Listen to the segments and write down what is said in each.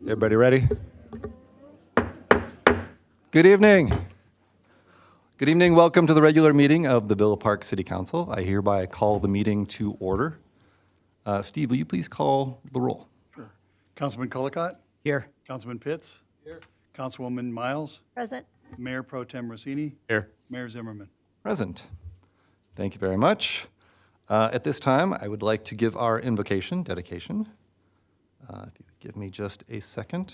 Everybody ready? Good evening. Good evening. Welcome to the regular meeting of the Villa Park City Council. I hereby call the meeting to order. Steve, will you please call the roll? Sure. Councilman Colacott? Here. Councilman Pitts? Here. Councilwoman Miles? Present. Mayor Pro Tem Rossini? Here. Mayor Zimmerman? Present. Thank you very much. At this time, I would like to give our invocation, dedication. If you would give me just a second.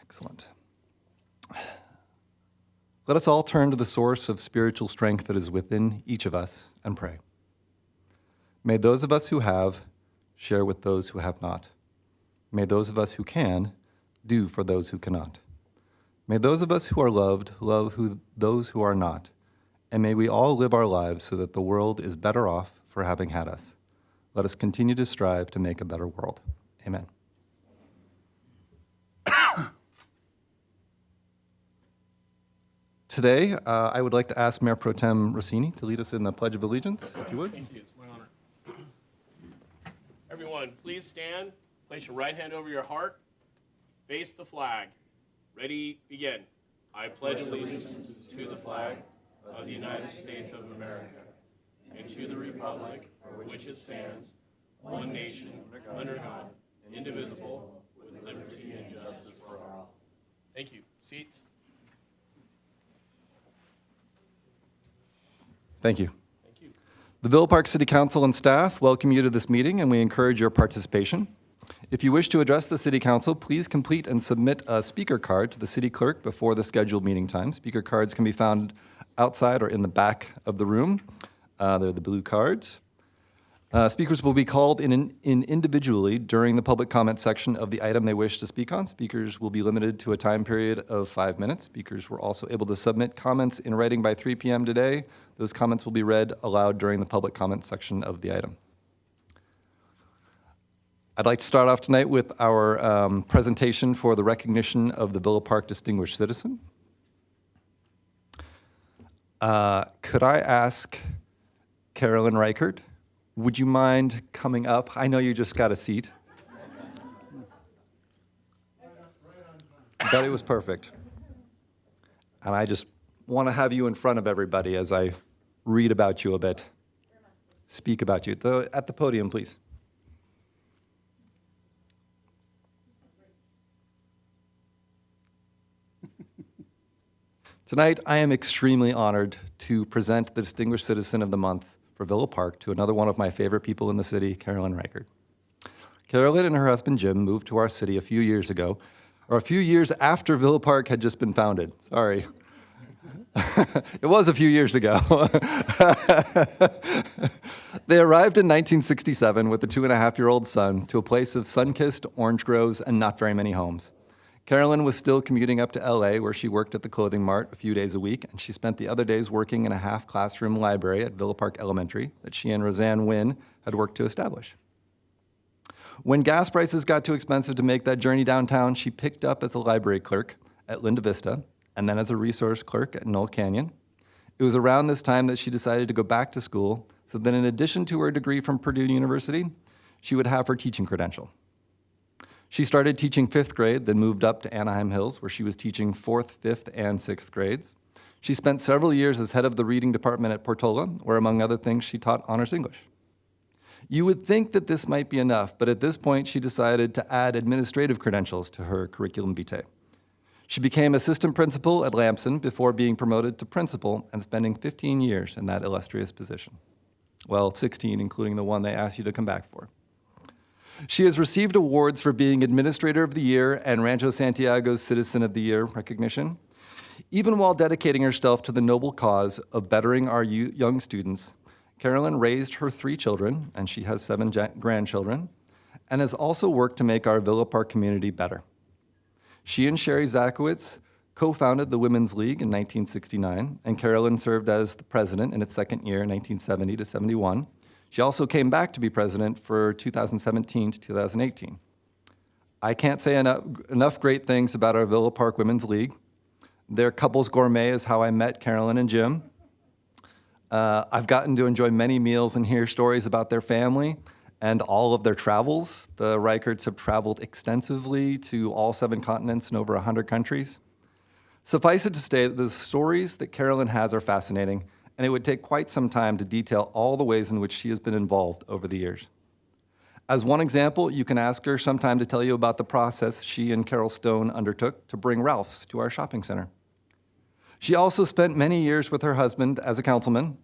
Excellent. Let us all turn to the source of spiritual strength that is within each of us and pray. May those of us who have share with those who have not. May those of us who can do for those who cannot. May those of us who are loved love those who are not. And may we all live our lives so that the world is better off for having had us. Let us continue to strive to make a better world. Amen. Today, I would like to ask Mayor Pro Tem Rossini to lead us in the Pledge of Allegiance, if you would. Thank you. It's my honor. Everyone, please stand. Place your right hand over your heart. Face the flag. Ready, begin. I pledge allegiance to the flag of the United States of America and to the republic for which it stands, one nation, under God, indivisible, with liberty and justice for all. Thank you. Seats. Thank you. Thank you. The Villa Park City Council and staff welcome you to this meeting, and we encourage your participation. If you wish to address the City Council, please complete and submit a speaker card to the City Clerk before the scheduled meeting time. Speaker cards can be found outside or in the back of the room. They're the blue cards. Speakers will be called in individually during the public comment section of the item they wish to speak on. Speakers will be limited to a time period of 5 minutes. Speakers were also able to submit comments in writing by 3 p.m. today. Those comments will be read aloud during the public comment section of the item. I'd like to start off tonight with our presentation for the recognition of the Villa Park Distinguished Citizen. Could I ask Carolyn Reichert, would you mind coming up? I know you just got a seat. But it was perfect. And I just want to have you in front of everybody as I read about you a bit, speak about you. At the podium, please. Tonight, I am extremely honored to present the Distinguished Citizen of the Month for Villa Park to another one of my favorite people in the city, Carolyn Reichert. Carolyn and her husband, Jim, moved to our city a few years ago, or a few years after Villa Park had just been founded. Sorry. It was a few years ago. They arrived in 1967 with a 2.5-year-old son to a place of sun-kissed orange groves and not very many homes. Carolyn was still commuting up to LA, where she worked at the Clothing Mart a few days a week, and she spent the other days working in a half-classroom library at Villa Park Elementary that she and Roseanne Wynn had worked to establish. When gas prices got too expensive to make that journey downtown, she picked up as a library clerk at Linda Vista, and then as a resource clerk at Knoll Canyon. It was around this time that she decided to go back to school, so that in addition to her degree from Purdue University, she would have her teaching credential. She started teaching 5th grade, then moved up to Anaheim Hills, where she was teaching 4th, 5th, and 6th grades. She spent several years as head of the reading department at Portola, where, among other things, she taught honors English. You would think that this might be enough, but at this point, she decided to add administrative credentials to her curriculum vitae. She became assistant principal at Lamson before being promoted to principal and spending 15 years in that illustrious position. Well, 16, including the one they asked you to come back for. She has received awards for being Administrator of the Year and Rancho Santiago's Citizen of the Year recognition. Even while dedicating herself to the noble cause of bettering our young students, Carolyn raised her 3 children, and she has 7 grandchildren, and has also worked to make our Villa Park community better. She and Sherry Zakowitz co-founded the Women's League in 1969, and Carolyn served as the president in its second year, 1970 to 71. She also came back to be president for 2017 to 2018. I can't say enough great things about our Villa Park Women's League. Their couples gourmet is how I met Carolyn and Jim. I've gotten to enjoy many meals and hear stories about their family, and all of their travels. The Reicherts have traveled extensively to all 7 continents and over 100 countries. Suffice it to say that the stories that Carolyn has are fascinating, and it would take quite some time to detail all the ways in which she has been involved over the years. As one example, you can ask her sometime to tell you about the process she and Carol Stone undertook to bring Ralph's to our shopping center. She also spent many years with her husband as a councilman,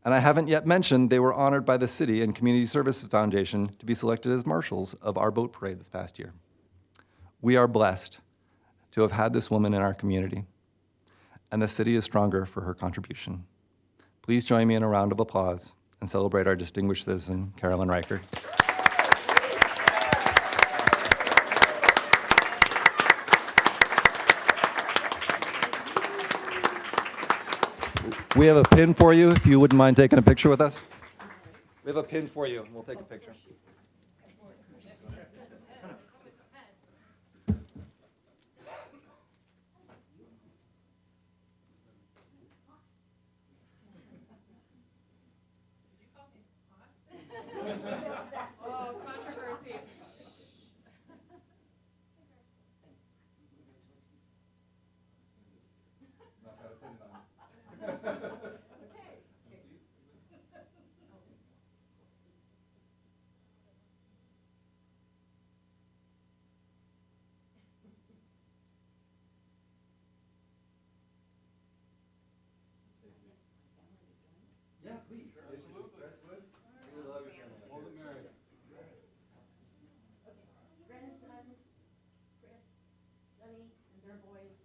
and I haven't yet mentioned they were honored by the City and Community Services Foundation to be selected as marshals of our boat parade this past year. We are blessed to have had this woman in our community, and the city is stronger for her contribution. Please join me in a round of applause and celebrate our distinguished citizen, Carolyn Reichert. We have a pin for you, if you wouldn't mind taking a picture with us. We have a pin for you, and we'll take a picture. Oh, controversy. Yeah, please. Absolutely. We love your family. All the merrier. Grandson, Chris, Sonny, and their boys,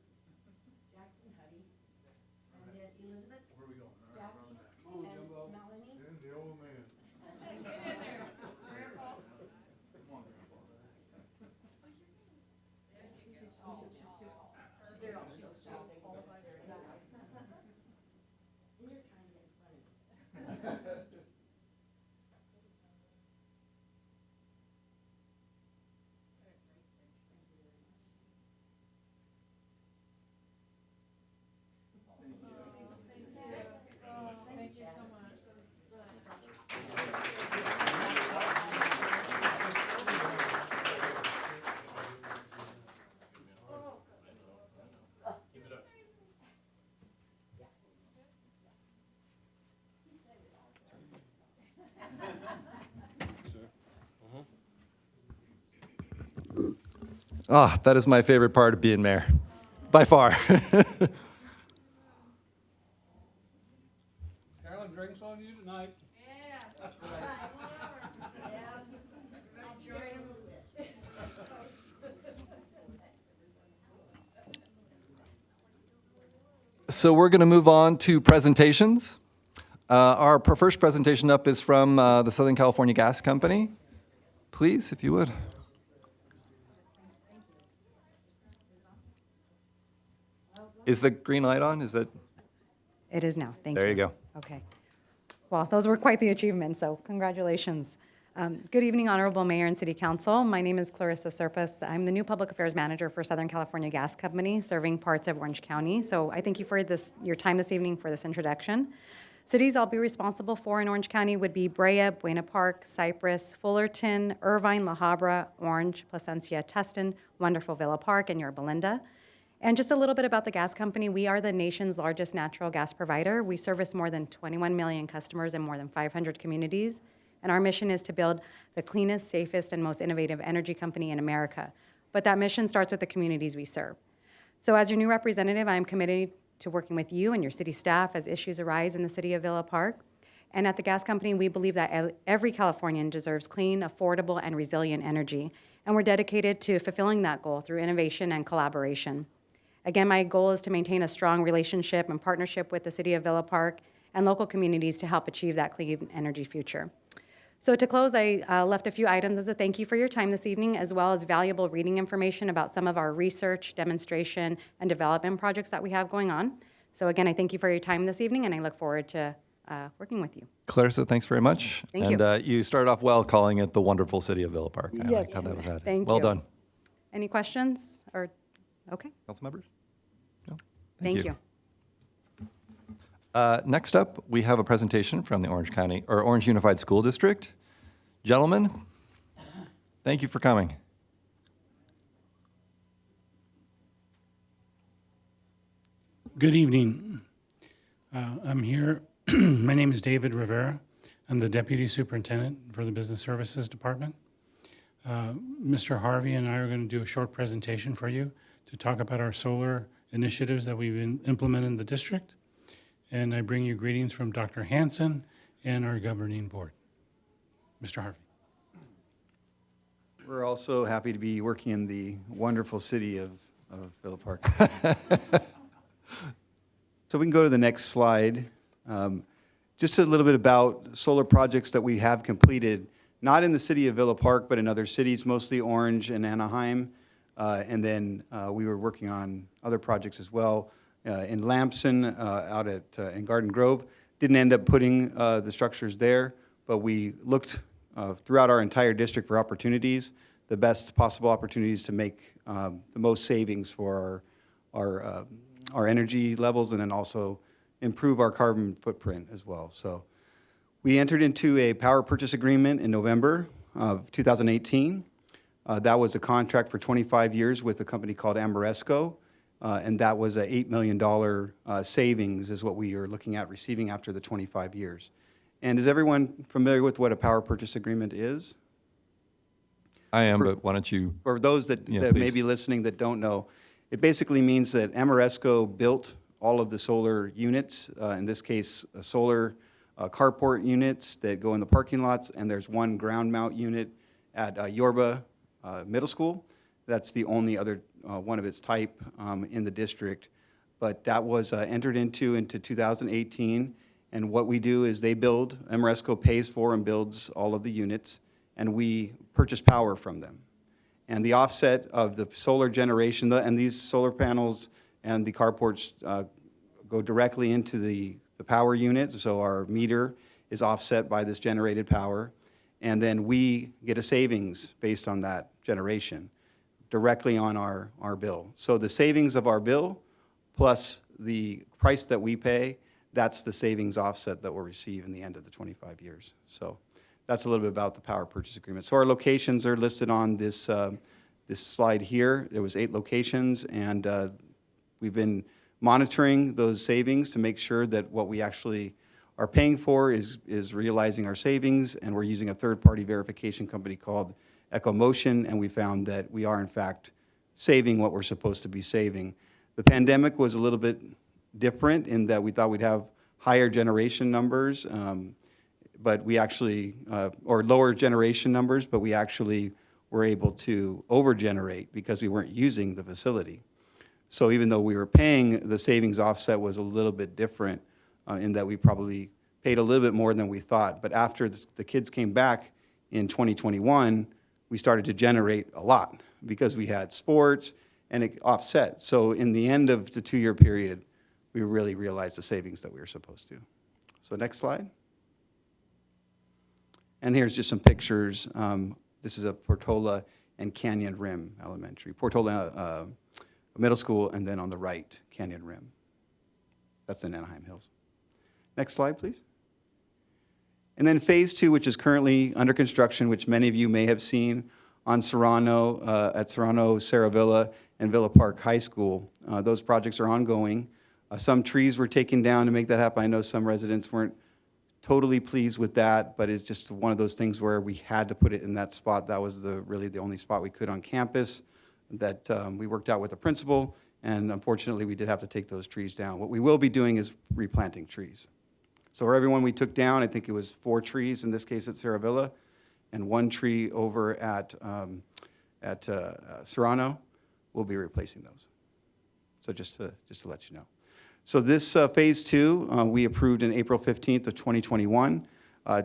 Jackson, Huddy, and then Elizabeth, Jackie, and Melanie. And the old man. They're all so tall, all of us are back. And you're trying to get in front of me. Thank you so much. Ah, that is my favorite part of being mayor, by far. Carolyn, drinks on you tonight. Yeah. I'll join them. So we're going to move on to presentations. Our first presentation up is from the Southern California Gas Company. Please, if you would. Is the green light on? Is that? It is now, thank you. There you go. Okay. Well, those were quite the achievements, so congratulations. Good evening, Honorable Mayor and City Council. My name is Clarissa Serpas. I'm the new Public Affairs Manager for Southern California Gas Company, serving parts of Orange County. So I thank you for your time this evening for this introduction. Cities I'll be responsible for in Orange County would be Brea, Buena Park, Cypress, Fullerton, Irvine, La Habra, Orange, Placencia, Tustin, wonderful Villa Park, and Yorba Linda. And just a little bit about the gas company. We are the nation's largest natural gas provider. We service more than 21 million customers in more than 500 communities. And our mission is to build the cleanest, safest, and most innovative energy company in America. But that mission starts with the communities we serve. So as your new representative, I am committed to working with you and your city staff as issues arise in the city of Villa Park. And at the gas company, we believe that every Californian deserves clean, affordable, and resilient energy. And we're dedicated to fulfilling that goal through innovation and collaboration. Again, my goal is to maintain a strong relationship and partnership with the City of Villa Park and local communities to help achieve that clean energy future. So to close, I left a few items as a thank you for your time this evening, as well as valuable reading information about some of our research, demonstration, and development projects that we have going on. So again, I thank you for your time this evening, and I look forward to working with you. Clarissa, thanks very much. Thank you. And you started off well calling it the wonderful city of Villa Park. I Yes. like how that was added. Thank well you. done. Any questions? Or okay, Council members? No? thank you. Next up, we have a presentation from the Orange Unified School District. Gentlemen, thank you for coming. Good evening. I'm here. My name is David Rivera. I'm the Deputy Superintendent for the Business Services Department. Mr. Harvey and I are going to do a short presentation for you to talk about our solar initiatives that we've implemented in the district. And I bring you greetings from Dr. Hanson and our governing board. Mr. Harvey. We're also happy to be working in the wonderful city of Villa Park. So we can go to the next slide. Just a little bit about solar projects that we have completed, not in the city of Villa Park, but in other cities, mostly Orange and Anaheim. And then we were working on other projects as well in Lamson, out in Garden Grove. Didn't end up putting the structures there, but we looked throughout our entire district for opportunities, the best possible opportunities to make the most savings for our energy levels, and then also improve our carbon footprint as well. So we entered into a power purchase agreement in November of 2018. That was a contract for 25 years with a company called Amoresco, and that was a $8 million savings is what we are looking at receiving after the 25 years. And is everyone familiar with what a power purchase agreement is? I am, but why don't you? For those that may please. be listening that don't know, it basically means that Amoresco built all of the solar units, in this case, solar carport units that go in the parking lots, and there's one ground mount unit at Yorba Middle School. That's the only other one of its type in the district. But that was entered into 2018, and what we do is they build, Amoresco pays for and builds all of the units, and we purchase power from them. And the offset of the solar generation, and these solar panels and the carports go directly into the power unit, so our meter is offset by this generated power, and then we get a savings based on that generation directly on our bill. So the savings of our bill plus the price that we pay, that's the savings offset that we'll receive in the end of the 25 years. So that's a little bit about the power purchase agreement. So our locations are listed on this slide here. There was 8 locations, and we've been monitoring those savings to make sure that what we actually are paying for is realizing our savings, and we're using a third-party verification company called EcoMotion, and we found that we are, in fact, saving what we're supposed to be saving. The pandemic was a little bit different in that we thought we'd have higher generation numbers, but we actually, or lower generation numbers, but we actually were able to over-generate because we weren't using the facility. So even though we were paying, the savings offset was a little bit different in that we probably paid a little bit more than we thought. But after the kids came back in 2021, we started to generate a lot because we had sports and it offset. So in the end of the 2-year period, we really realized the savings that we were supposed to. So next slide. And here's just some pictures. This is a Portola and Canyon Rim Elementary. Portola Middle School, and then on the right, Canyon Rim. That's in Anaheim Hills. Next slide, please. And then phase 2, which is currently under construction, which many of you may have seen on Serrano, at Serrano, Saravilla, and Villa Park High School. Those projects are ongoing. Some trees were taken down to make that happen. I know some residents weren't totally pleased with that, but it's just one of those things where we had to put it in that spot. That was really the only spot we could on campus that we worked out with the principal, and unfortunately we did have to take those trees down. What we will be doing is replanting trees. So for everyone we took down, I think it was 4 trees, in this case at Saravilla, and 1 tree over at Serrano. We'll be replacing those. So just to let you know. So this phase 2, we approved in April 15th of 2021, a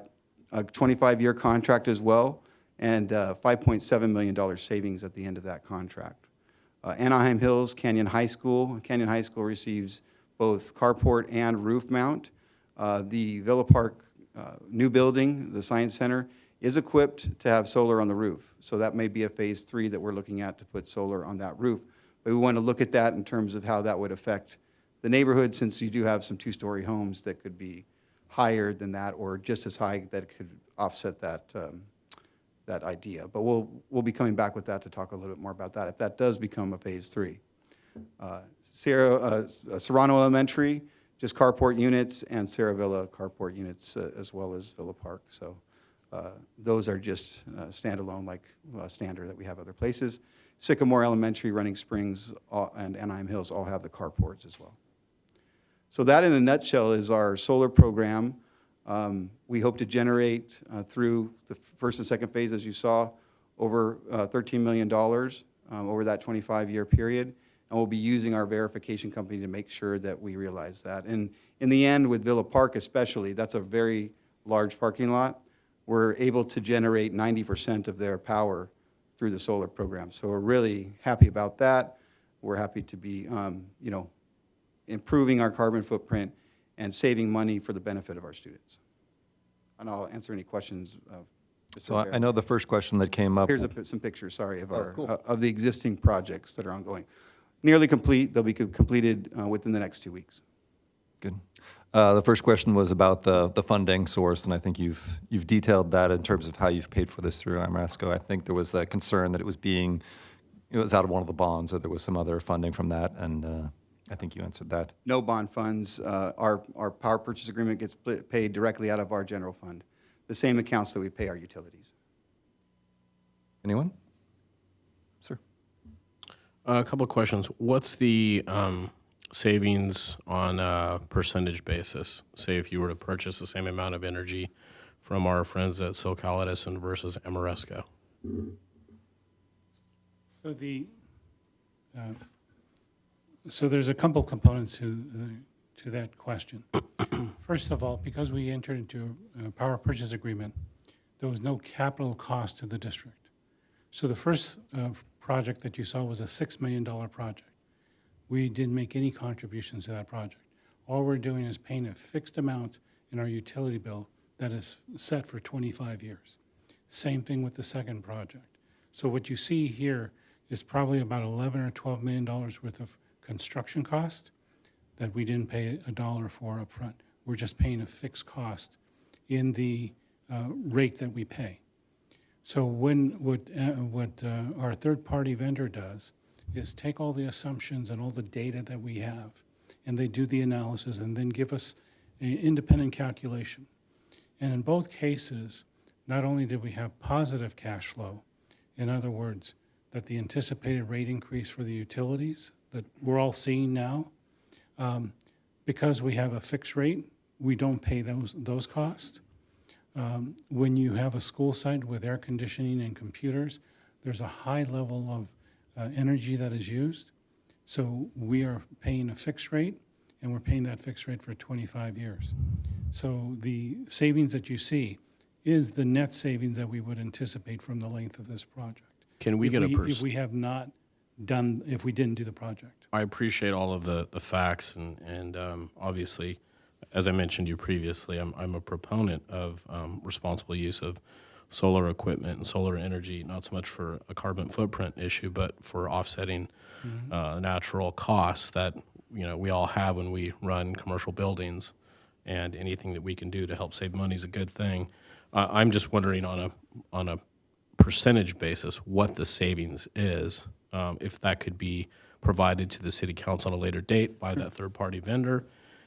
25-year contract as well, and $5.7 million savings at the end of that contract. Anaheim Hills, Canyon High School. Canyon High School receives both carport and roof mount. The Villa Park new building, the Science Center, is equipped to have solar on the roof. So that may be a phase 3 that we're looking at to put solar on that roof. But we want to look at that in terms of how that would affect the neighborhood, since you do have some 2-story homes that could be higher than that or just as high that could offset that that idea. But we'll be coming back with that to talk a little bit more about that if that does become a phase 3. Serrano Elementary, just carport units, and Sierra Villa carport units, as well as Villa Park. So those are just standalone, like standard that we have other places. Sycamore Elementary, Running Springs, and Anaheim Hills all have the carports as well. So that, in a nutshell, is our solar program. We hope to generate through the first and second phase, as you saw, over $13 million over that 25-year period. And we'll be using our verification company to make sure that we realize that. And in the end, with Villa Park especially, that's a very large parking lot. We're able to generate 90% of their power through the solar program. So we're really happy about that. We're happy to be, improving our carbon footprint and saving money for the benefit of our students. And I'll answer any questions. So I know the first question that came up. Here's some pictures, sorry, of our cool. of the existing projects that are ongoing. Nearly complete. They'll be completed within the next 2 weeks. Good. The first question was about the funding source, and I think you've detailed that in terms of how you've paid for this through Ameresco. I think there was a concern that it was out of one of the bonds, or there was some other funding from that, and I think you answered that. No bond funds. Our power purchase agreement gets paid directly out of our general fund, the same accounts that we pay our utilities. Anyone? Sir. A couple of questions. What's the savings on a percentage basis? Say if you were to purchase the same amount of energy from our friends at SoCal Edison versus Ameresco. So there's a couple components to that question. First of all, because we entered into a power purchase agreement, there was no capital cost to the district. So the first project that you saw was a $6 million project. We didn't make any contributions to that project. All we're doing is paying a fixed amount in our utility bill that is set for 25 years. Same thing with the second project. So what you see here is probably about $11 or $12 million worth of construction cost that we didn't pay a dollar for up front. We're just paying a fixed cost in the rate that we pay. So what our third-party vendor does is take all the assumptions and all the data that we have, and they do the analysis and then give us an independent calculation. And in both cases, not only did we have positive cash flow, in other words, that the anticipated rate increase for the utilities that we're all seeing now, because we have a fixed rate, we don't pay those costs. When you have a school site with air conditioning and computers, there's a high level of energy that is used. So we are paying a fixed rate, and we're paying that fixed rate for 25 years. So the savings that you see is the net savings that we would anticipate from the length of this project. Can we get a if we have not done, if we didn't do the project. I appreciate all of the facts, and obviously, as I mentioned to you previously, I'm a proponent of responsible use of solar equipment and solar energy, not so much for a carbon footprint issue, but for offsetting natural costs that we all have when we run commercial buildings, and anything that we can do to help save money is a good thing. I'm just wondering on a percentage basis what the savings is, if that could be provided to the city council at a later date by that third-party vendor.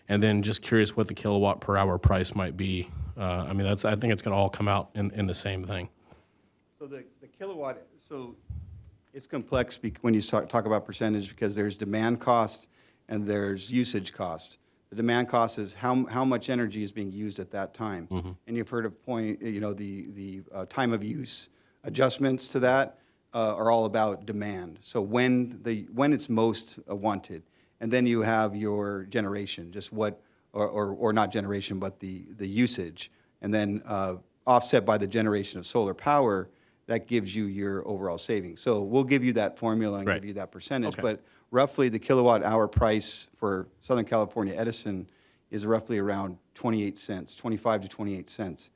And then just curious what the kilowatt per hour price might be. I think it's going to all come out in the same thing. So the kilowatt, so it's complex when you talk about percentage, because there's demand cost and there's usage cost. The demand cost is how much energy is being used at that time. Mm-hmm. And you've heard of the time of use adjustments to that are all about demand. So when it's most wanted. And then you have your generation, just what, or not generation, but the usage. And then offset by the generation of solar power, that gives you your overall savings. So we'll give you that formula and give you that percentage. Okay. But roughly the kilowatt hour price for Southern California Edison is roughly around 28 cents, 25 to 28 cents.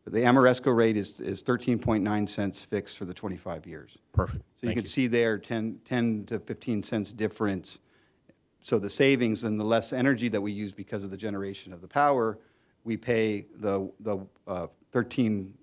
The Ameresco rate is 13.9 cents fixed for the 25 years. Perfect. So you can see there 10 to 15 cents difference. So the savings and the less energy that we use because of the generation of the power, we pay the 13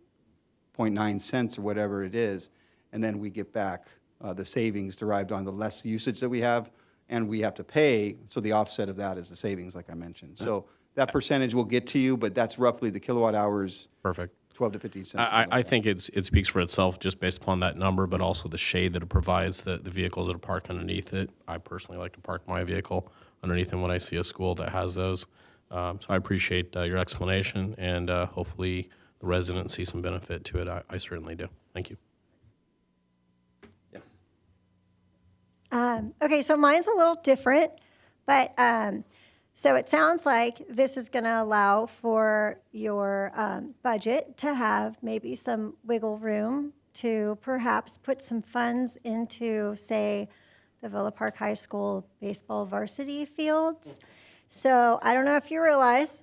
0.9 cents or whatever it is, and then we get back the savings derived on the less usage that we have, and we have to pay, so the offset of that is the savings, like I mentioned. So that percentage will get to you, but that's roughly the kilowatt hours, Perfect. 12 to 15 cents. I think it speaks for itself just based upon that number, but also the shade that it provides, the vehicles that are parked underneath it. I personally like to park my vehicle underneath them when I see a school that has those. So I appreciate your explanation, and hopefully the residents see some benefit to it. I certainly do. Thank you. Yes. Okay, so mine's a little different, but so it sounds like this is going to allow for your budget to have maybe some wiggle room to perhaps put some funds into, say, the Villa Park High School baseball varsity fields. So I don't know if you realize,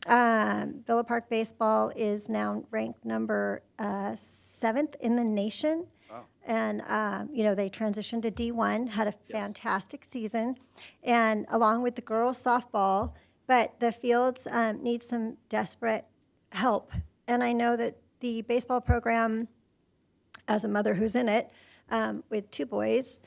Villa Park baseball is now ranked number 7th in the nation. And, they transitioned to D1, had a fantastic season, and along with the girls softball, but the fields need some desperate help. And I know that the baseball program, as a mother who's in it, with 2 boys,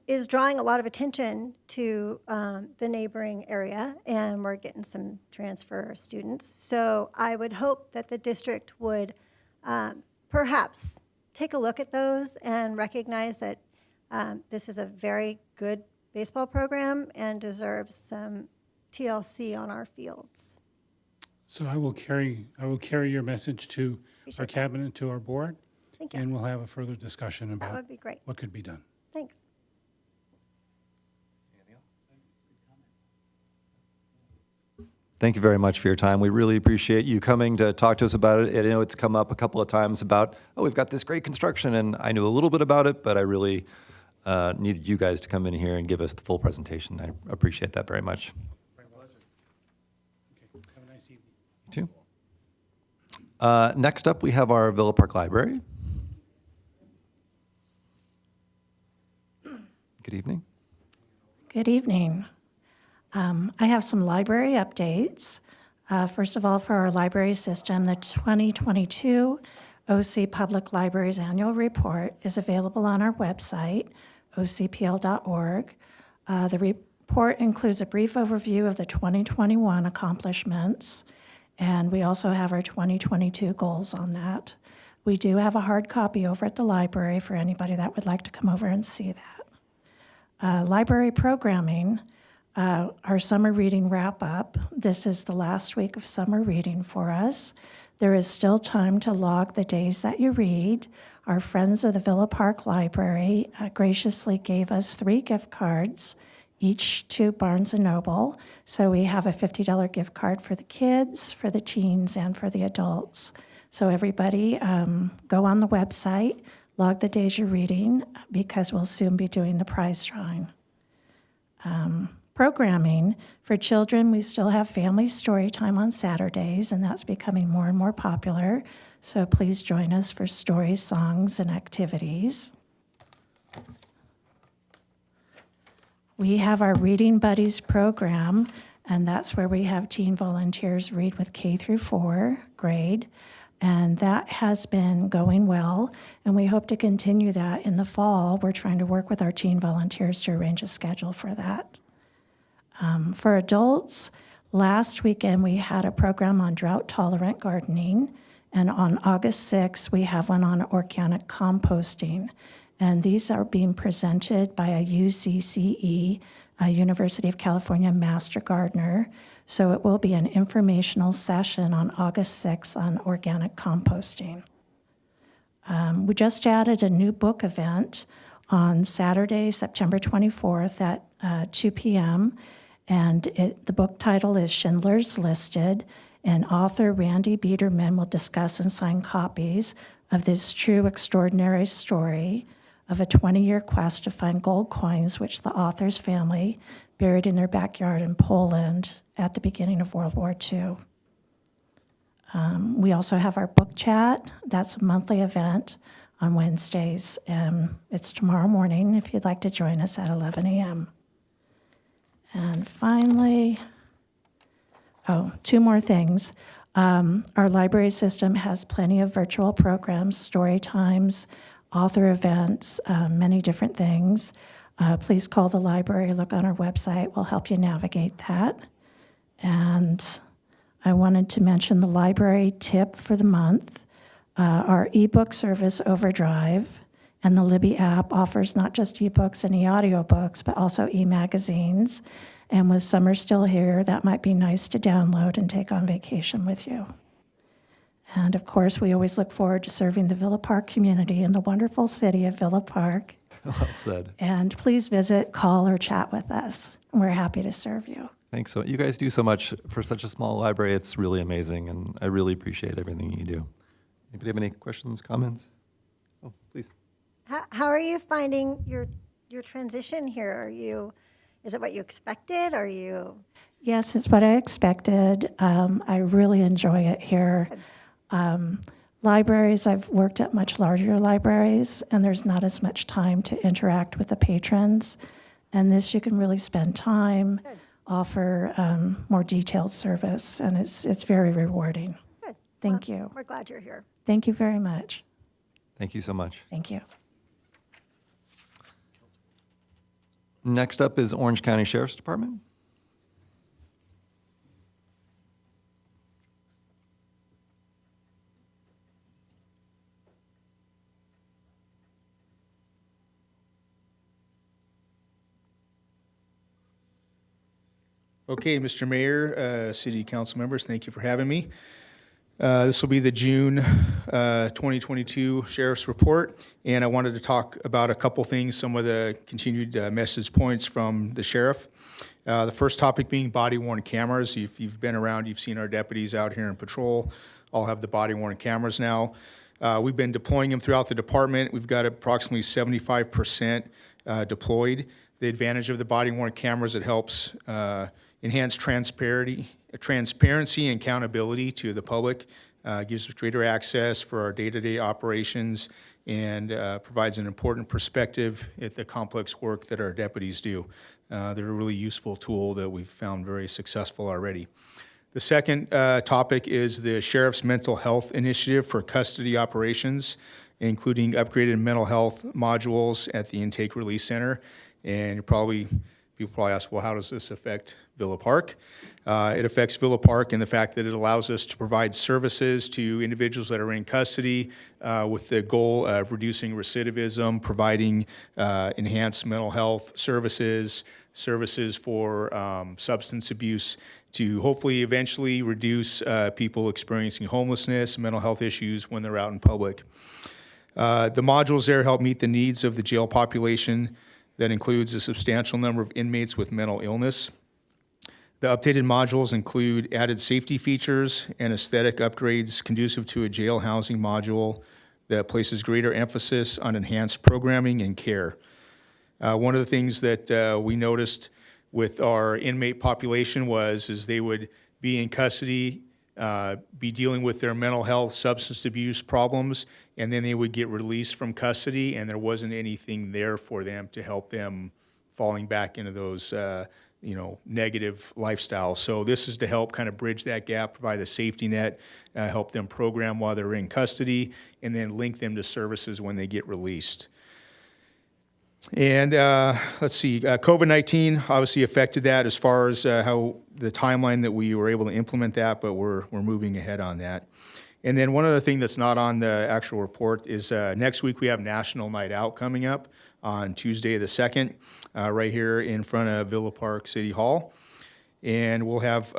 is drawing a lot of attention to the neighboring area, and we're getting some transfer students. So I would hope that the district would perhaps take a look at those and recognize that this is a very good baseball program and deserves some TLC on our fields. So I will carry your message to Appreciate our that. cabinet, to our board, Thank you. and we'll have a further discussion That about would be great. what could be done. Thanks. Thank you very much for your time. We really appreciate you coming to talk to us about it. And I know it's come up a couple of times about, we've got this great construction, and I knew a little bit about it, but I really needed you guys to come in here and give us the full presentation. I appreciate that very much. Okay, have a nice evening. You too. Next up, we have our Villa Park Library. Good evening. Good evening. I have some library updates. First of all, for our library system, the 2022 OC Public Libraries Annual Report is available on our website, ocpl.org. The report includes a brief overview of the 2021 accomplishments, and we also have our 2022 goals on that. We do have a hard copy over at the library for anybody that would like to come over and see that. Library programming, our summer reading wrap-up. This is the last week of summer reading for us. There is still time to log the days that you read. Our friends of the Villa Park Library graciously gave us 3 gift cards, each to Barnes & Noble. So we have a $50 gift card for the kids, for the teens, and for the adults. So everybody go on the website, log the days you're reading, because we'll soon be doing the prize drawing. Programming for children, we still have family story time on Saturdays, and that's becoming more and more popular. So please join us for stories, songs, and activities. We have our Reading Buddies program, and that's where we have teen volunteers read with K through 4 grade. And that has been going well, and we hope to continue that in the fall. We're trying to work with our teen volunteers to arrange a schedule for that. For adults, last weekend we had a program on drought-tolerant gardening, and on August 6th we have one on organic composting. And these are being presented by a UCCE, a University of California Master Gardener. So it will be an informational session on August 6th on organic composting. We just added a new book event on Saturday, September 24th at 2 p.m. And the book title is Schindler's Listed, and author Randy Biederman will discuss and sign copies of this true extraordinary story of a 20-year quest to find gold coins which the author's family buried in their backyard in Poland at the beginning of World War II. We also have our book chat. That's a monthly event on Wednesdays. It's tomorrow morning if you'd like to join us at 11 a.m. And finally, 2 more things. Our library system has plenty of virtual programs, story times, author events, many different things. Please call the library, look on our website, we'll help you navigate that. And I wanted to mention the library tip for the month. Our ebook service, Overdrive, and the Libby app offers not just ebooks and e-audiobooks, but also e-magazines. And with summer still here, that might be nice to download and take on vacation with you. And of course, we always look forward to serving the Villa Park community in the wonderful city of Villa Park. Well said. And please visit, call, or chat with us. We're happy to serve you. Thanks. So you guys do so much for such a small library. It's really amazing, and I really appreciate everything you do. Anybody have any questions, comments? Oh, please. How are you finding your transition here? Is it what you expected? Are you? Yes, it's what I expected. I really enjoy it here. Libraries, I've worked at much larger libraries, and there's not as much time to interact with the patrons. And this, you can really spend time, offer more detailed service, and it's very rewarding. Good. Thank Well, you. We're glad you're here. Thank you very much. Thank you so much. Thank you. Next up is Orange County Sheriff's Department. Okay, Mr. Mayor, City Council members, thank you for having me. This will be the June 2022 Sheriff's Report, and I wanted to talk about a couple things, some of the continued message points from the Sheriff. The first topic being body-worn cameras. If you've been around, you've seen our deputies out here in patrol, all have the body-worn cameras now. We've been deploying them throughout the department. We've got approximately 75% deployed. The advantage of the body-worn cameras, it helps enhance transparency and accountability to the public, gives us greater access for our day-to-day operations, and provides an important perspective at the complex work that our deputies do. They're a really useful tool that we've found very successful already. The second topic is the Sheriff's Mental Health Initiative for custody operations, including upgraded mental health modules at the Intake Release Center. And people probably ask, well, how does this affect Villa Park? It affects Villa Park in the fact that it allows us to provide services to individuals that are in custody with the goal of reducing recidivism, providing enhanced mental health services for substance abuse, to hopefully eventually reduce people experiencing homelessness, mental health issues when they're out in public. The modules there help meet the needs of the jail population. That includes a substantial number of inmates with mental illness. The updated modules include added safety features and aesthetic upgrades conducive to a jail housing module that places greater emphasis on enhanced programming and care. One of the things that we noticed with our inmate population is they would be in custody, be dealing with their mental health, substance abuse problems, and then they would get released from custody, and there wasn't anything there for them to help them falling back into those negative lifestyles. So this is to help kind of bridge that gap, provide a safety net, help them program while they're in custody, and then link them to services when they get released. And let's see, COVID-19 obviously affected that as far as how the timeline that we were able to implement that, but we're moving ahead on that. And then one other thing that's not on the actual report is next week we have National Night Out coming up on Tuesday the 2nd, right here in front of Villa Park City Hall. And we'll have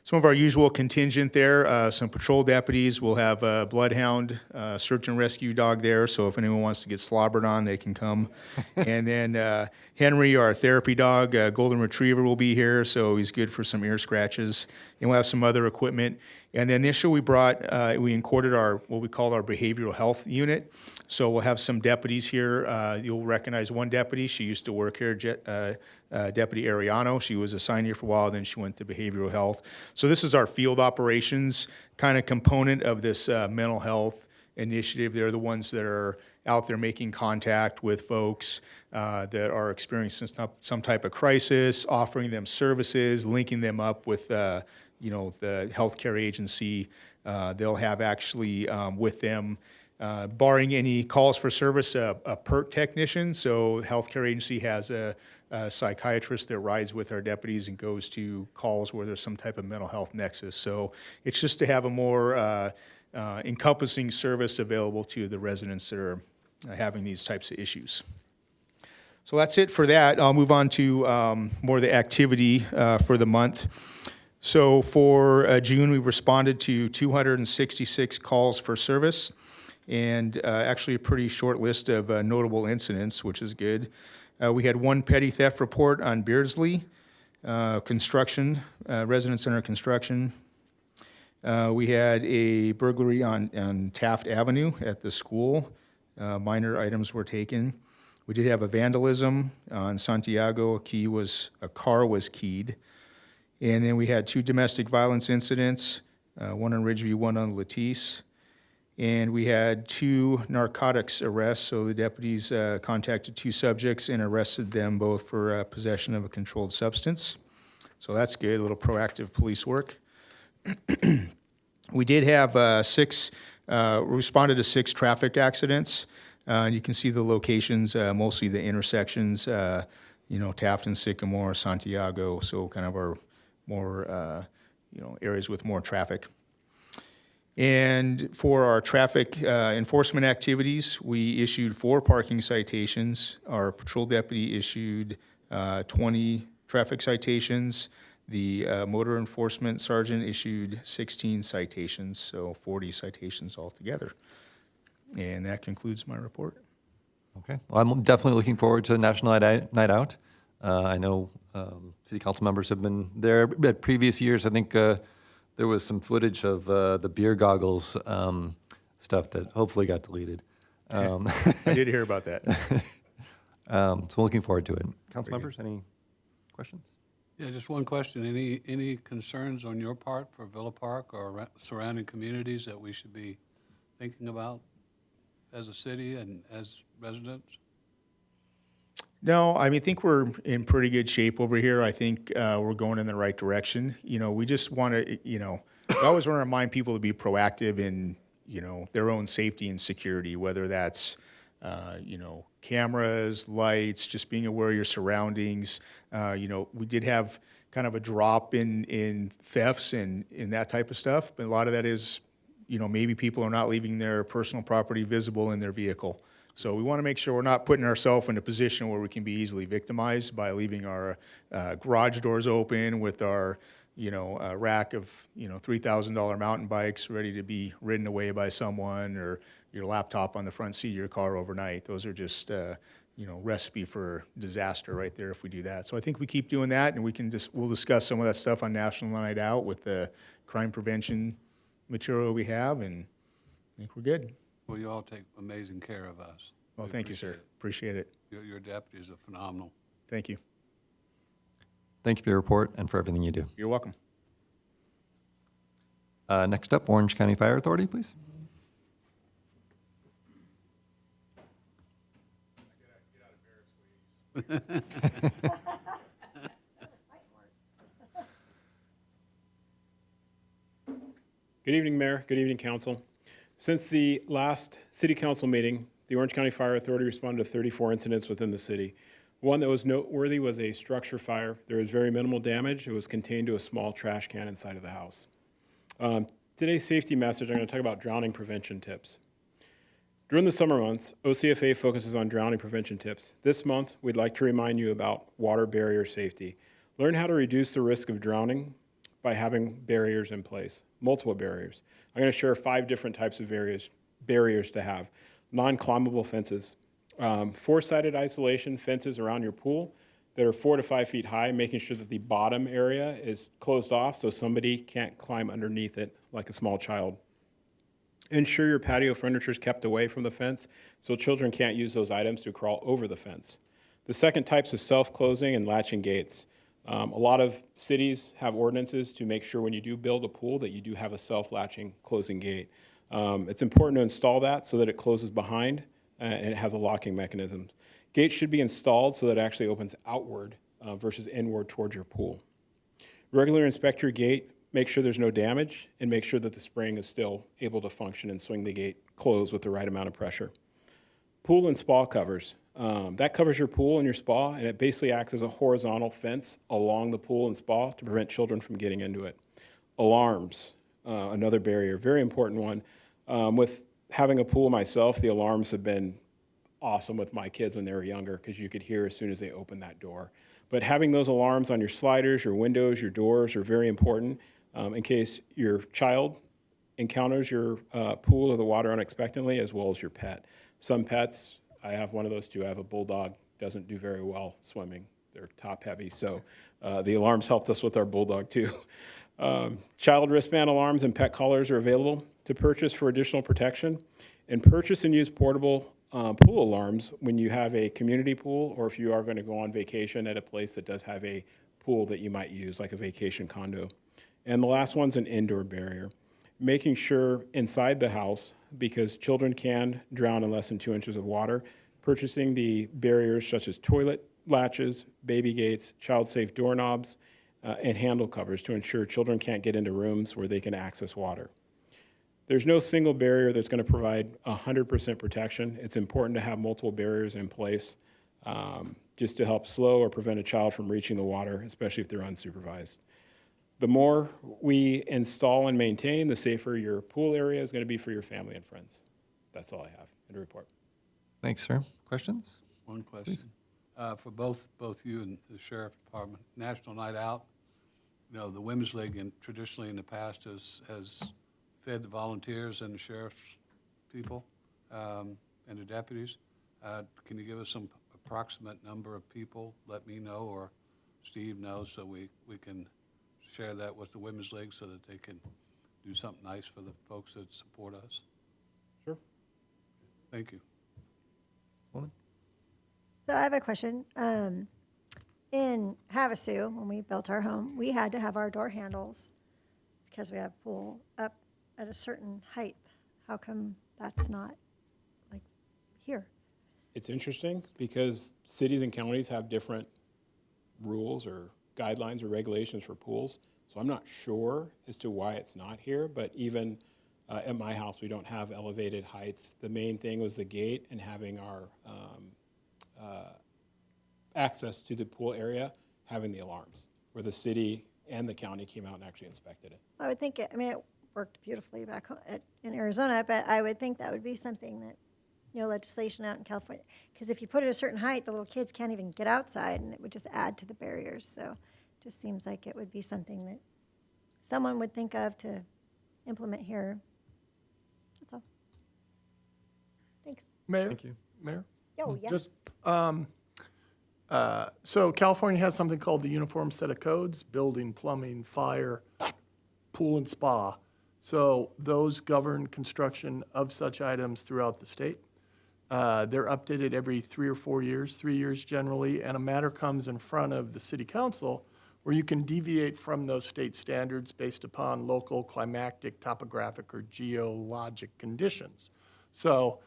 some of our usual contingent there, some patrol deputies. We'll have a bloodhound, search and rescue dog there, so if anyone wants to get slobbered on, they can come. And then Henry, our therapy dog, golden retriever, will be here, so he's good for some ear scratches. And we'll have some other equipment. And then this year we included what we call our behavioral health unit. So we'll have some deputies here. You'll recognize one deputy. She used to work here, Deputy Ariano. She was assigned here for a while, then she went to behavioral health. So this is our field operations kind of component of this mental health initiative. They're the ones that are out there making contact with folks that are experiencing some type of crisis, offering them services, linking them up with the healthcare agency. They'll have actually with them, barring any calls for service, a PERT technician. So the healthcare agency has a psychiatrist that rides with our deputies and goes to calls where there's some type of mental health nexus. So it's just to have a more encompassing service available to the residents that are having these types of issues. So that's it for that. I'll move on to more of the activity for the month. So for June, we responded to 266 calls for service, and actually a pretty short list of notable incidents, which is good. We had one petty theft report on Beardsley, construction, residence center construction. We had a burglary on Taft Avenue at the school. Minor items were taken. We did have a vandalism on Santiago. A car was keyed. And then we had 2 domestic violence incidents, one on Ridgeview, one on Latisse. And we had 2 narcotics arrests. So the deputies contacted 2 subjects and arrested them both for possession of a controlled substance. So that's good, a little proactive police work. We did have responded to 6 traffic accidents. You can see the locations, mostly the intersections, Taft and Sycamore, Santiago, so kind of our more, areas with more traffic. And for our traffic enforcement activities, we issued 4 parking citations. Our patrol deputy issued 20 traffic citations. The motor enforcement sergeant issued 16 citations, so 40 citations altogether. And that concludes my report. Okay. Well, I'm definitely looking forward to National Night Out. I know city council members have been there at previous years. I think there was some footage of the beer goggles stuff that hopefully got deleted. I did hear about that. So looking forward to it. Council members, any questions? Yeah, just one question. Any concerns on your part for Villa Park or surrounding communities that we should be thinking about as a city and as residents? No, I think we're in pretty good shape over here. I think we're going in the right direction. We just want to, I always want to remind people to be proactive in, their own safety and security, whether that's, cameras, lights, just being aware of your surroundings. We did have kind of a drop in thefts and in that type of stuff, but a lot of that is, maybe people are not leaving their personal property visible in their vehicle. So we want to make sure we're not putting ourselves in a position where we can be easily victimized by leaving our garage doors open with our, rack of, $3,000 mountain bikes ready to be ridden away by someone, or your laptop on the front seat of your car overnight. Those are just, recipe for disaster right there if we do that. So I think we keep doing that, and we'll discuss some of that stuff on National Night Out with the crime prevention material we have, and I think we're good. Well, you all take amazing care of us. Well, thank you, sir. Appreciate it. Your deputies are phenomenal. Thank you. Thank you for your report and for everything you do. You're welcome. Next up, Orange County Fire Authority, please. Good evening, Mayor. Good evening, Council. Since the last City Council meeting, the Orange County Fire Authority responded to 34 incidents within the city. One that was noteworthy was a structure fire. There was very minimal damage. It was contained to a small trash can inside of the house. Today's safety message, I'm going to talk about drowning prevention tips. During the summer months, OCFA focuses on drowning prevention tips. This month, we'd like to remind you about water barrier safety. Learn how to reduce the risk of drowning by having barriers in place, multiple barriers. I'm going to share 5 different types of barriers to have. Non-climbable fences, 4-sided isolation fences around your pool that are 4 to 5 feet high, making sure that the bottom area is closed off so somebody can't climb underneath it like a small child. Ensure your patio furniture is kept away from the fence so children can't use those items to crawl over the fence. The second type is self-closing and latching gates. A lot of cities have ordinances to make sure when you do build a pool that you do have a self-latching closing gate. It's important to install that so that it closes behind and it has a locking mechanism. Gates should be installed so that it actually opens outward versus inward towards your pool. Regularly inspect your gate make sure there's no damage, and make sure that the spring is still able to function and swing the gate closed with the right amount of pressure. Pool and spa covers. That covers your pool and your spa, and it basically acts as a horizontal fence along the pool and spa to prevent children from getting into it. Alarms, another barrier, very important one. With having a pool myself, the alarms have been awesome with my kids when they were younger because you could hear as soon as they opened that door. But having those alarms on your sliders, your windows, your doors are very important in case your child encounters your pool or the water unexpectedly, as well as your pet. Some pets, I have one of those too. I have a bulldog, doesn't do very well swimming. They're top heavy, so the alarms helped us with our bulldog too. Child wristband alarms and pet collars are available to purchase for additional protection. And purchase and use portable pool alarms when you have a community pool or if you are going to go on vacation at a place that does have a pool that you might use, like a vacation condo. And the last one's an indoor barrier. Making sure inside the house, because children can drown in less than 2 inches of water, purchasing the barriers such as toilet latches, baby gates, child-safe doorknobs, and handle covers to ensure children can't get into rooms where they can access water. There's no single barrier that's going to provide 100% protection. It's important to have multiple barriers in place just to help slow or prevent a child from reaching the water, especially if they're unsupervised. The more we install and maintain, the safer your pool area is going to be for your family and friends. That's all I have in a report. Thanks, sir. Questions? One question. For both you and the Sheriff Department, National Night Out, you know, the Women's League traditionally in the past has fed the volunteers and the sheriff's people and the deputies. Can you give us some approximate number of people? Let me know or Steve know so we can share that with the Women's League so that they can do something nice for the folks that support us. Sure. Thank you. So I have a question. In Havasu, when we built our home, we had to have our door handles because we have a pool up at a certain height. How come that's not like here? It's interesting because cities and counties have different rules or guidelines or regulations for pools. So I'm not sure as to why it's not here, but even at my house, we don't have elevated heights. The main thing was the gate and having our access to the pool area, having the alarms, where the city and the county came out and actually inspected it. I would think, it worked beautifully back in Arizona, but I would think that would be something that, legislation out in California. Because if you put it at a certain height, the little kids can't even get outside, and it would just add to the barriers. So it just seems like it would be something that someone would think of to implement here. That's all. Thanks. Mayor? Thank you. Mayor? Oh, yeah. Just, so California has something called the Uniform Set of Codes, building, plumbing, fire, pool and spa. So those govern construction of such items throughout the state. They're updated every 3 or 4 years, 3 years generally, and a matter comes in front of the city council where you can deviate from those state standards based upon local climatic, topographic, or geologic conditions. So,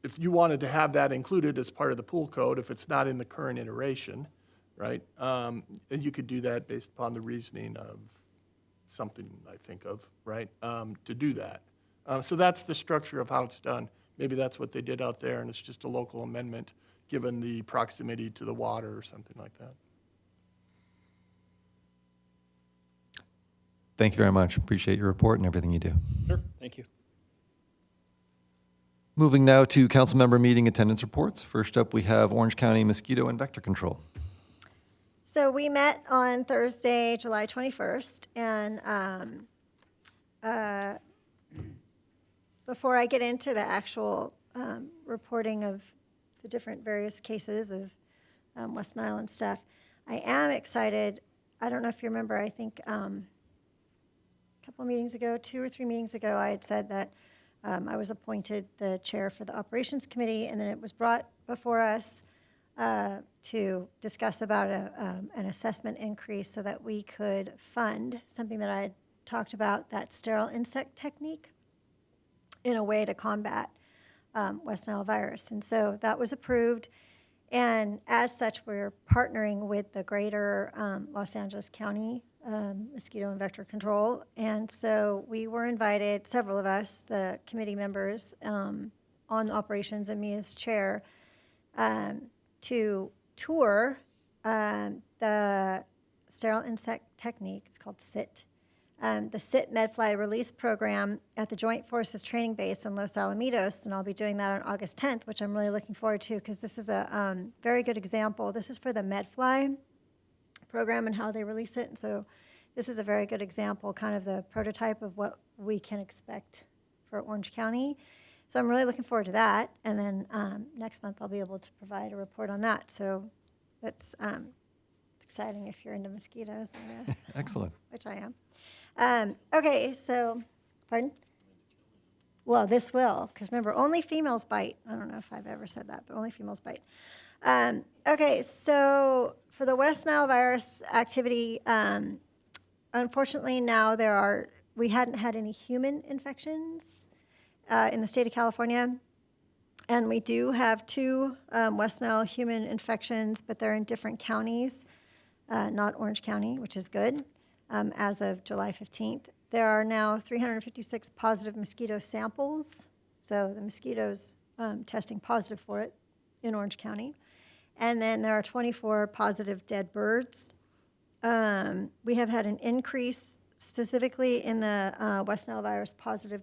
if you wanted to have that included as part of the pool code, if it's not in the current iteration, right, you could do that based upon the reasoning of something I think of, right, to do that. So that's the structure of how it's done. Maybe that's what they did out there, and it's just a local amendment given the proximity to the water or something like that. Thank you very much. Appreciate your report and everything you do. Sure, thank you. Moving now to council member meeting attendance reports. First up, we have Orange County Mosquito and Vector Control. So we met on Thursday, July 21st, and before I get into the actual reporting of the different various cases of West Nile and stuff, I am excited. I don't know if you remember, I think a couple of meetings ago, 2 or 3 meetings ago, I had said that I was appointed the chair for the operations committee, and then it was brought before us to discuss about an assessment increase so that we could fund something that I had talked about, that sterile insect technique, in a way to combat West Nile virus. And so that was approved. And as such, we're partnering with the greater Los Angeles County mosquito and vector control. And so we were invited, several of us, the committee members on operations and me as chair, to tour the sterile insect technique. It's called SIT. The SIT MedFly release program at the Joint Forces Training Base in Los Alamitos, and I'll be doing that on August 10th, which I'm really looking forward to because this is a very good example. This is for the MedFly program and how they release it, and so this is a very good example, kind of the prototype of what we can expect for Orange County. So I'm really looking forward to that, and then next month I'll be able to provide a report on that. So that's it's exciting if you're into mosquitoes, I guess. Excellent. Which I am. Okay, so, pardon? Well, this will, because remember, only females bite. I don't know if I've ever said that, but only females bite. Okay, so for the West Nile virus activity, unfortunately now we hadn't had any human infections in the state of California. And we do have 2 West Nile human infections, but they're in different counties, not Orange County, which is good, as of July 15th. There are now 356 positive mosquito samples, so the mosquitoes testing positive for it in Orange County. And then there are 24 positive dead birds. We have had an increase specifically in the West Nile virus positive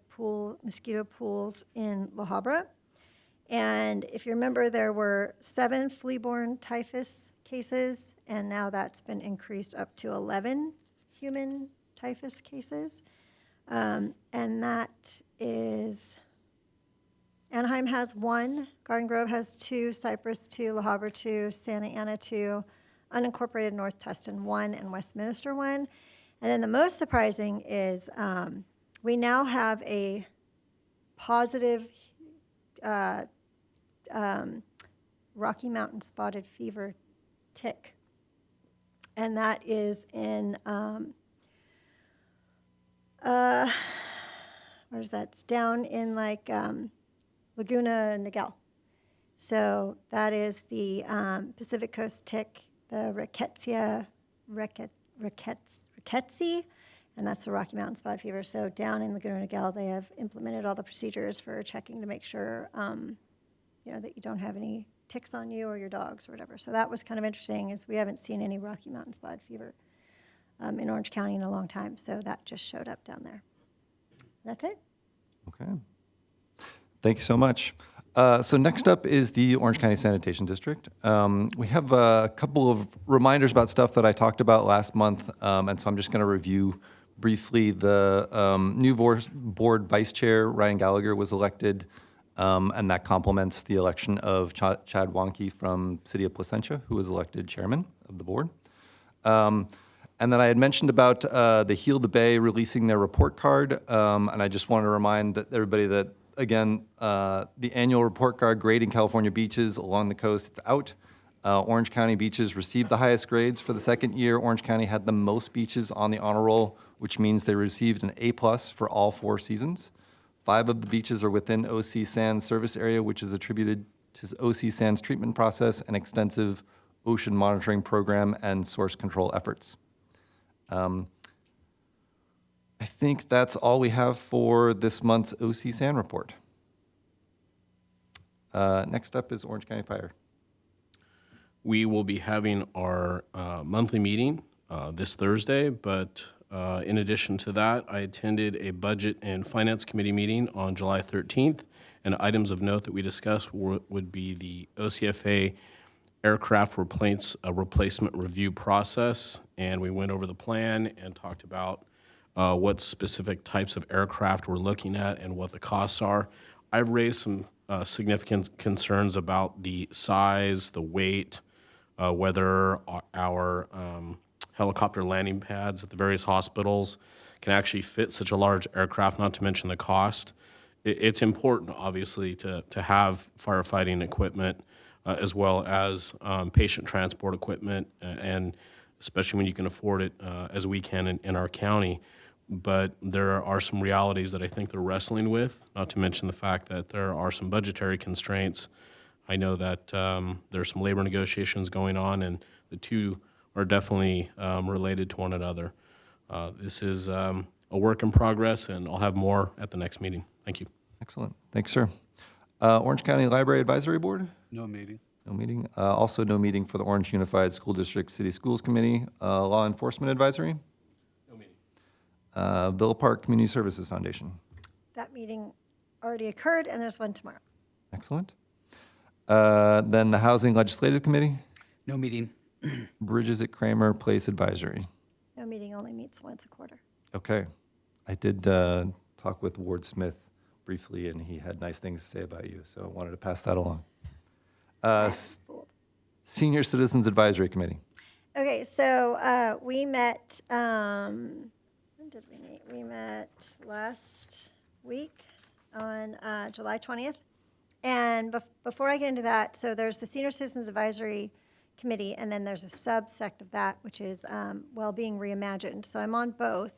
mosquito pools in La Habra. And if you remember, there were 7 flea-borne typhus cases, and now that's been increased up to 11 human typhus cases. And that is, Anaheim has 1, Garden Grove has 2, Cypress 2, La Habra 2, Santa Ana 2, unincorporated North Tustin 1, and Westminster 1. And then the most surprising is we now have a positive Rocky Mountain spotted fever tick. And that is in, where is that? It's down in like Laguna Niguel. So that is the Pacific Coast tick, the Rickettsia, and that's the Rocky Mountain spotted fever. So down in Laguna Niguel, they have implemented all the procedures for checking to make sure, that you don't have any ticks on you or your dogs or whatever. So that was kind of interesting, is we haven't seen any Rocky Mountain spotted fever in Orange County in a long time. So that just showed up down there. That's it. Okay. Thank you so much. So next up is the Orange County Sanitation District. We have a couple of reminders about stuff that I talked about last month, and so I'm just going to review briefly. The new board vice chair, Ryan Gallagher, was elected, and that complements the election of Chad Wonke from City of Placentia, who was elected chairman of the board. And then I had mentioned about the Heal the Bay releasing their report card, and I just want to remind everybody that, again, the annual report card grading California beaches along the coast, it's out. Orange County beaches received the highest grades for the second year. Orange County had the most beaches on the honor roll, which means they received an A+ for all 4 seasons. 5 of the beaches are within OC Sands service area, which is attributed to OC Sands treatment process and extensive ocean monitoring program and source control efforts. I think that's all we have for this month's OC Sand report. Next up is Orange County Fire. We will be having our monthly meeting this Thursday, but in addition to that, I attended a Budget and Finance Committee meeting on July 13th, and items of note that we discussed would be the OCFA aircraft replacement review process, and we went over the plan and talked about what specific types of aircraft we're looking at and what the costs are. I've raised some significant concerns about the size, the weight, whether our helicopter landing pads at the various hospitals can actually fit such a large aircraft, not to mention the cost. It's important, obviously, to have firefighting equipment as well as patient transport equipment, and especially when you can afford it as we can in our county. But there are some realities that I think they're wrestling with, not to mention the fact that there are some budgetary constraints. I know that there's some labor negotiations going on, and the two are definitely related to one another. This is a work in progress, and I'll have more at the next meeting. Thank you. Excellent. Thanks, sir. Orange County Library Advisory Board? No meeting. No meeting. Also no meeting for the Orange Unified School District City Schools Committee. Law Enforcement Advisory? No meeting. Villa Park Community Services Foundation. That meeting already occurred, and there's one tomorrow. Excellent. Then the Housing Legislative Committee? No meeting. Bridges at Kramer Place Advisory. No meeting, only meets once a quarter. Okay. I did talk with Ward Smith briefly, and he had nice things to say about you, so I wanted to pass that along. Senior Citizens Advisory Committee. Okay, so we met, when did we meet? We met last week on July 20th. And before I get into that, so there's the Senior Citizens Advisory Committee, and then there's a subsect of that, which is Wellbeing Reimagined. So I'm on both.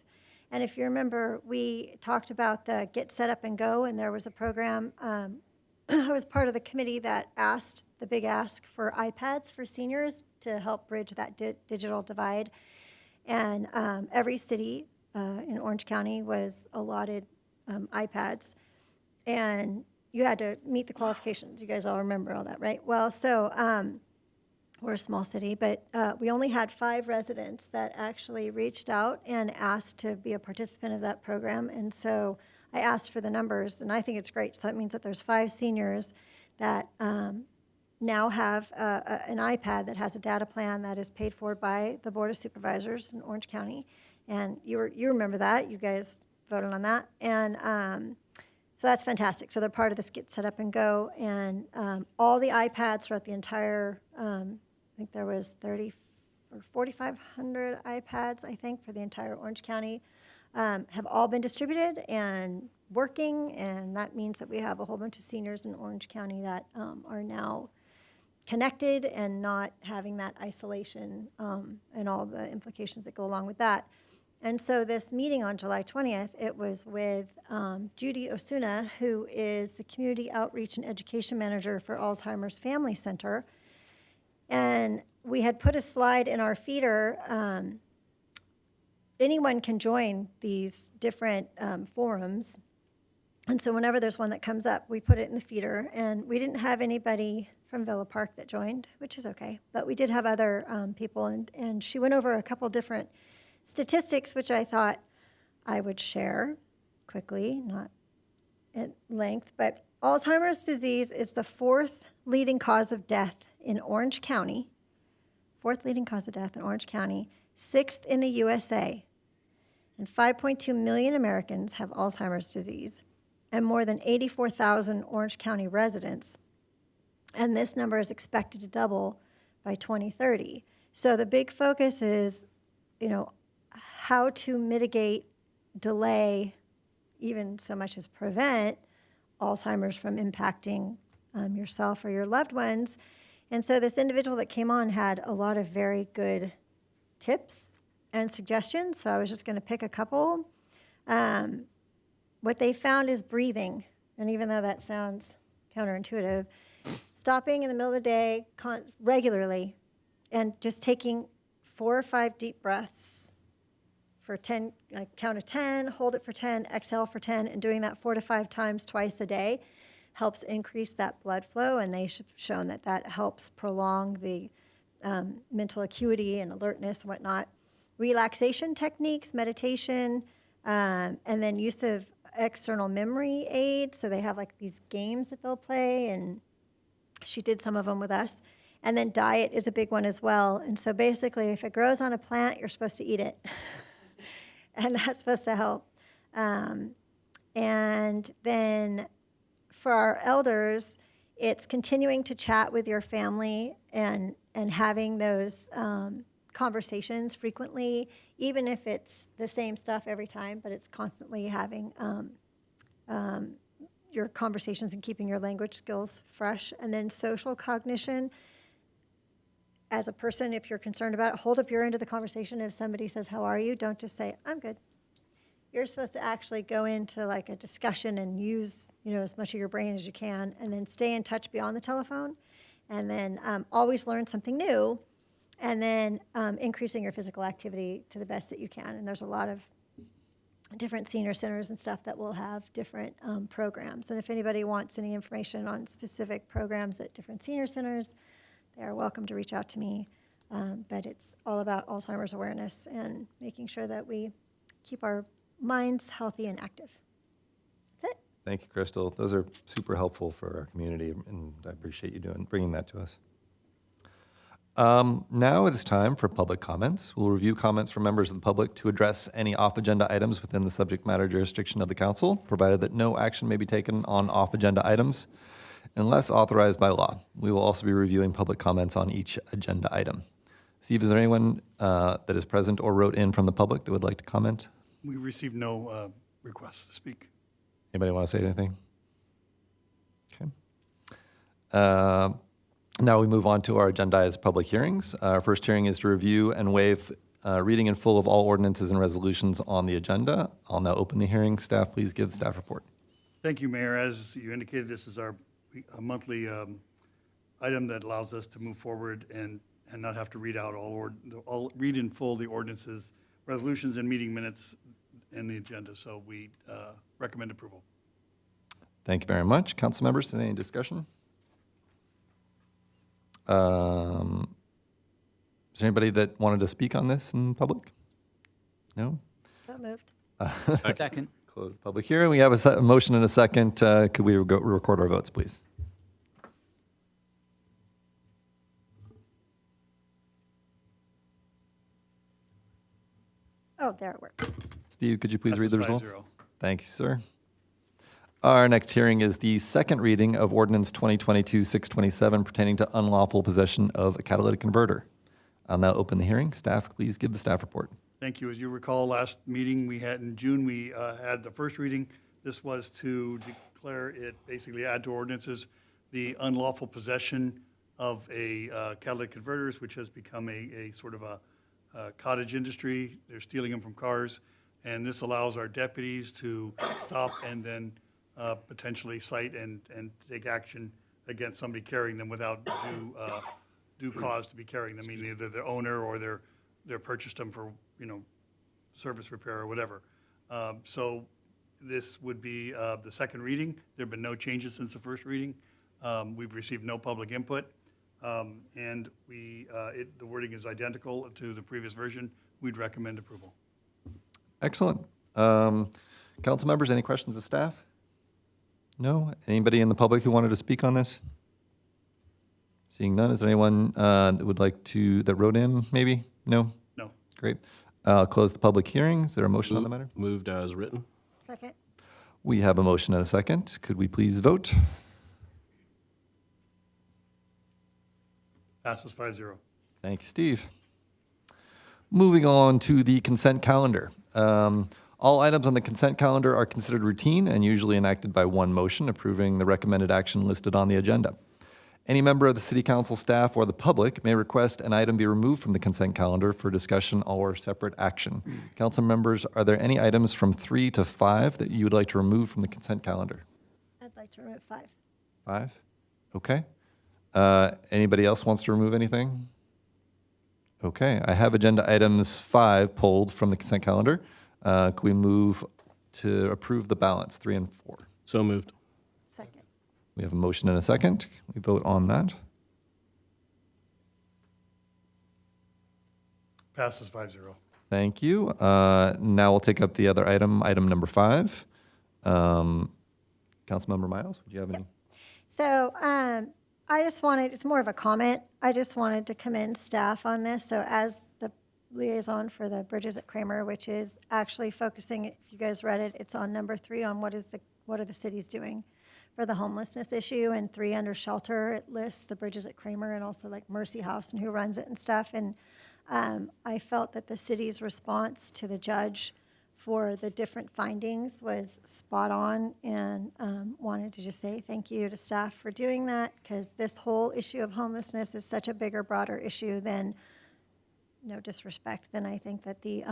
And if you remember, we talked about the Get Set Up and Go, and there was a program. I was part of the committee that asked the big ask for iPads for seniors to help bridge that digital divide. And every city in Orange County was allotted iPads. And you had to meet the qualifications. You guys all remember all that, right? Well, so we're a small city, but we only had 5 residents that actually reached out and asked to be a participant of that program. And so I asked for the numbers, and I think it's great. So that means that there's 5 seniors that now have an iPad that has a data plan that is paid for by the Board of Supervisors in Orange County. And you remember that. You guys voted on that. And so that's fantastic. So they're part of this Get Set Up and Go. And all the iPads throughout the entire, I think there was 30 or 4,500 iPads, I think, for the entire Orange County, have all been distributed and working. And that means that we have a whole bunch of seniors in Orange County that are now connected and not having that isolation and all the implications that go along with that. And so this meeting on July 20th, it was with Judy Osuna, who is the Community Outreach and Education Manager for Alzheimer's Family Center. And we had put a slide in our feeder. Anyone can join these different forums. And so whenever there's one that comes up, we put it in the feeder. And we didn't have anybody from Villa Park that joined, which is okay. But we did have other people. And she went over a couple different statistics, which I thought I would share quickly, not at length. But Alzheimer's disease is the 4th leading cause of death in Orange County, 4th leading cause of death in Orange County, 6th in the USA. And 5.2 million Americans have Alzheimer's disease, and more than 84,000 Orange County residents. And this number is expected to double by 2030. So the big focus is, how to mitigate, delay, even so much as prevent Alzheimer's from impacting yourself or your loved ones. And so this individual that came on had a lot of very good tips and suggestions. So I was just going to pick a couple. What they found is breathing. And even though that sounds counterintuitive, stopping in the middle of the day regularly and just taking 4 or 5 deep breaths for 10, count of 10, hold it for 10, exhale for 10, and doing that 4 to 5 times twice a day helps increase that blood flow, and they've shown that that helps prolong the mental acuity and alertness and whatnot. Relaxation techniques, meditation, and then use of external memory aids. So they have these games that they'll play, and she did some of them with us. And then diet is a big one as well. And so basically, if it grows on a plant, you're supposed to eat it. And that's supposed to help. And then for our elders, it's continuing to chat with your family and having those conversations frequently, even if it's the same stuff every time, but it's constantly having your conversations and keeping your language skills fresh. And then social cognition. As a person, if you're concerned about it, hold up your end of the conversation. If somebody says, "How are you?" don't just say, "I'm good." You're supposed to actually go into a discussion and use, as much of your brain as you can, and then stay in touch beyond the telephone, and then always learn something new. And then increasing your physical activity to the best that you can. And there's a lot of different senior centers and stuff that will have different programs. And if anybody wants any information on specific programs at different senior centers, they are welcome to reach out to me. But it's all about Alzheimer's awareness and making sure that we keep our minds healthy and active. That's it. Thank you, Crystal. Those are super helpful for our community, and I appreciate you bringing that to us. Now it is time for public comments. We'll review comments from members of the public to address any off-agenda items within the subject matter jurisdiction of the council, provided that no action may be taken on off-agenda items unless authorized by law. We will also be reviewing public comments on each agenda item. Steve, is there anyone that is present or wrote in from the public that would like to comment? We received no requests to speak. Anybody want to say anything? Okay. Now we move on to our agendized public hearings. Our first hearing is to review and waive reading in full of all ordinances and resolutions on the agenda. I'll now open the hearing. Staff, please give the staff report. Thank you, Mayor. As you indicated, this is our monthly item that allows us to move forward and not have to read out read in full the ordinances, resolutions, and meeting minutes in the agenda. So we recommend approval. Thank you very much. Council members, any discussion? Is there anybody that wanted to speak on this in public? No? So moved. Second. Close the public hearing. We have a motion and a second. Could we record our votes, please? Oh, there it worked. Steve, could you please read the Passes results? 5-0. Thank you, sir. Our next hearing is the second reading of Ordinance 2022-627 pertaining to unlawful possession of a catalytic converter. I'll now open the hearing. Staff, please give the staff report. Thank you. As you recall, last meeting we had in June, we had the first reading. This was to declare it, basically add to ordinances the unlawful possession of a catalytic converters, which has become a sort of a cottage industry. They're stealing them from cars. And this allows our deputies to stop and then potentially cite and take action against somebody carrying them without due cause to be carrying them, meaning either their owner or they're purchased them for, service repair or whatever. So this would be the second reading. There have been no changes since the first reading. We've received no public input. And the wording is identical to the previous version. We'd recommend approval. Excellent. Council members, any questions of staff? No? Anybody in the public who wanted to speak on this? Seeing none, is there anyone that would like that wrote in, maybe? No? No. Great. I'll close the public hearing. Is there a motion on the matter? Moved as written. Second. We have a motion and a second. Could we please vote? Passes 5-0. Thank you, Steve. Moving on to the consent calendar. All items on the consent calendar are considered routine and usually enacted by one motion approving the recommended action listed on the agenda. Any member of the City Council staff or the public may request an item be removed from the consent calendar for discussion or separate action. Council members, are there any items from 3 to 5 that you would like to remove from the consent calendar? I'd like to remove 5. 5? Okay. Anybody else wants to remove anything? Okay, I have agenda items 5 pulled from the consent calendar. Can we move to approve the balance, 3 and 4? So moved. Second. We have a motion and a second. Can we vote on that? Passes 5-0. Thank you. Now we'll take up the other item number 5. Councilmember Miles, would you have any? So it's more of a comment. I just wanted to commend staff on this. So as the liaison for the Bridges at Kramer, which is actually focusing, if you guys read it, it's on number 3 on what are the cities doing for the homelessness issue, and 3 under shelter, it lists the Bridges at Kramer and also like Mercy House and who runs it and stuff. And I felt that the city's response to the judge for the different findings was spot on, and wanted to just say thank you to staff for doing that, because this whole issue of homelessness is such a bigger, broader issue than, no disrespect, than I think that the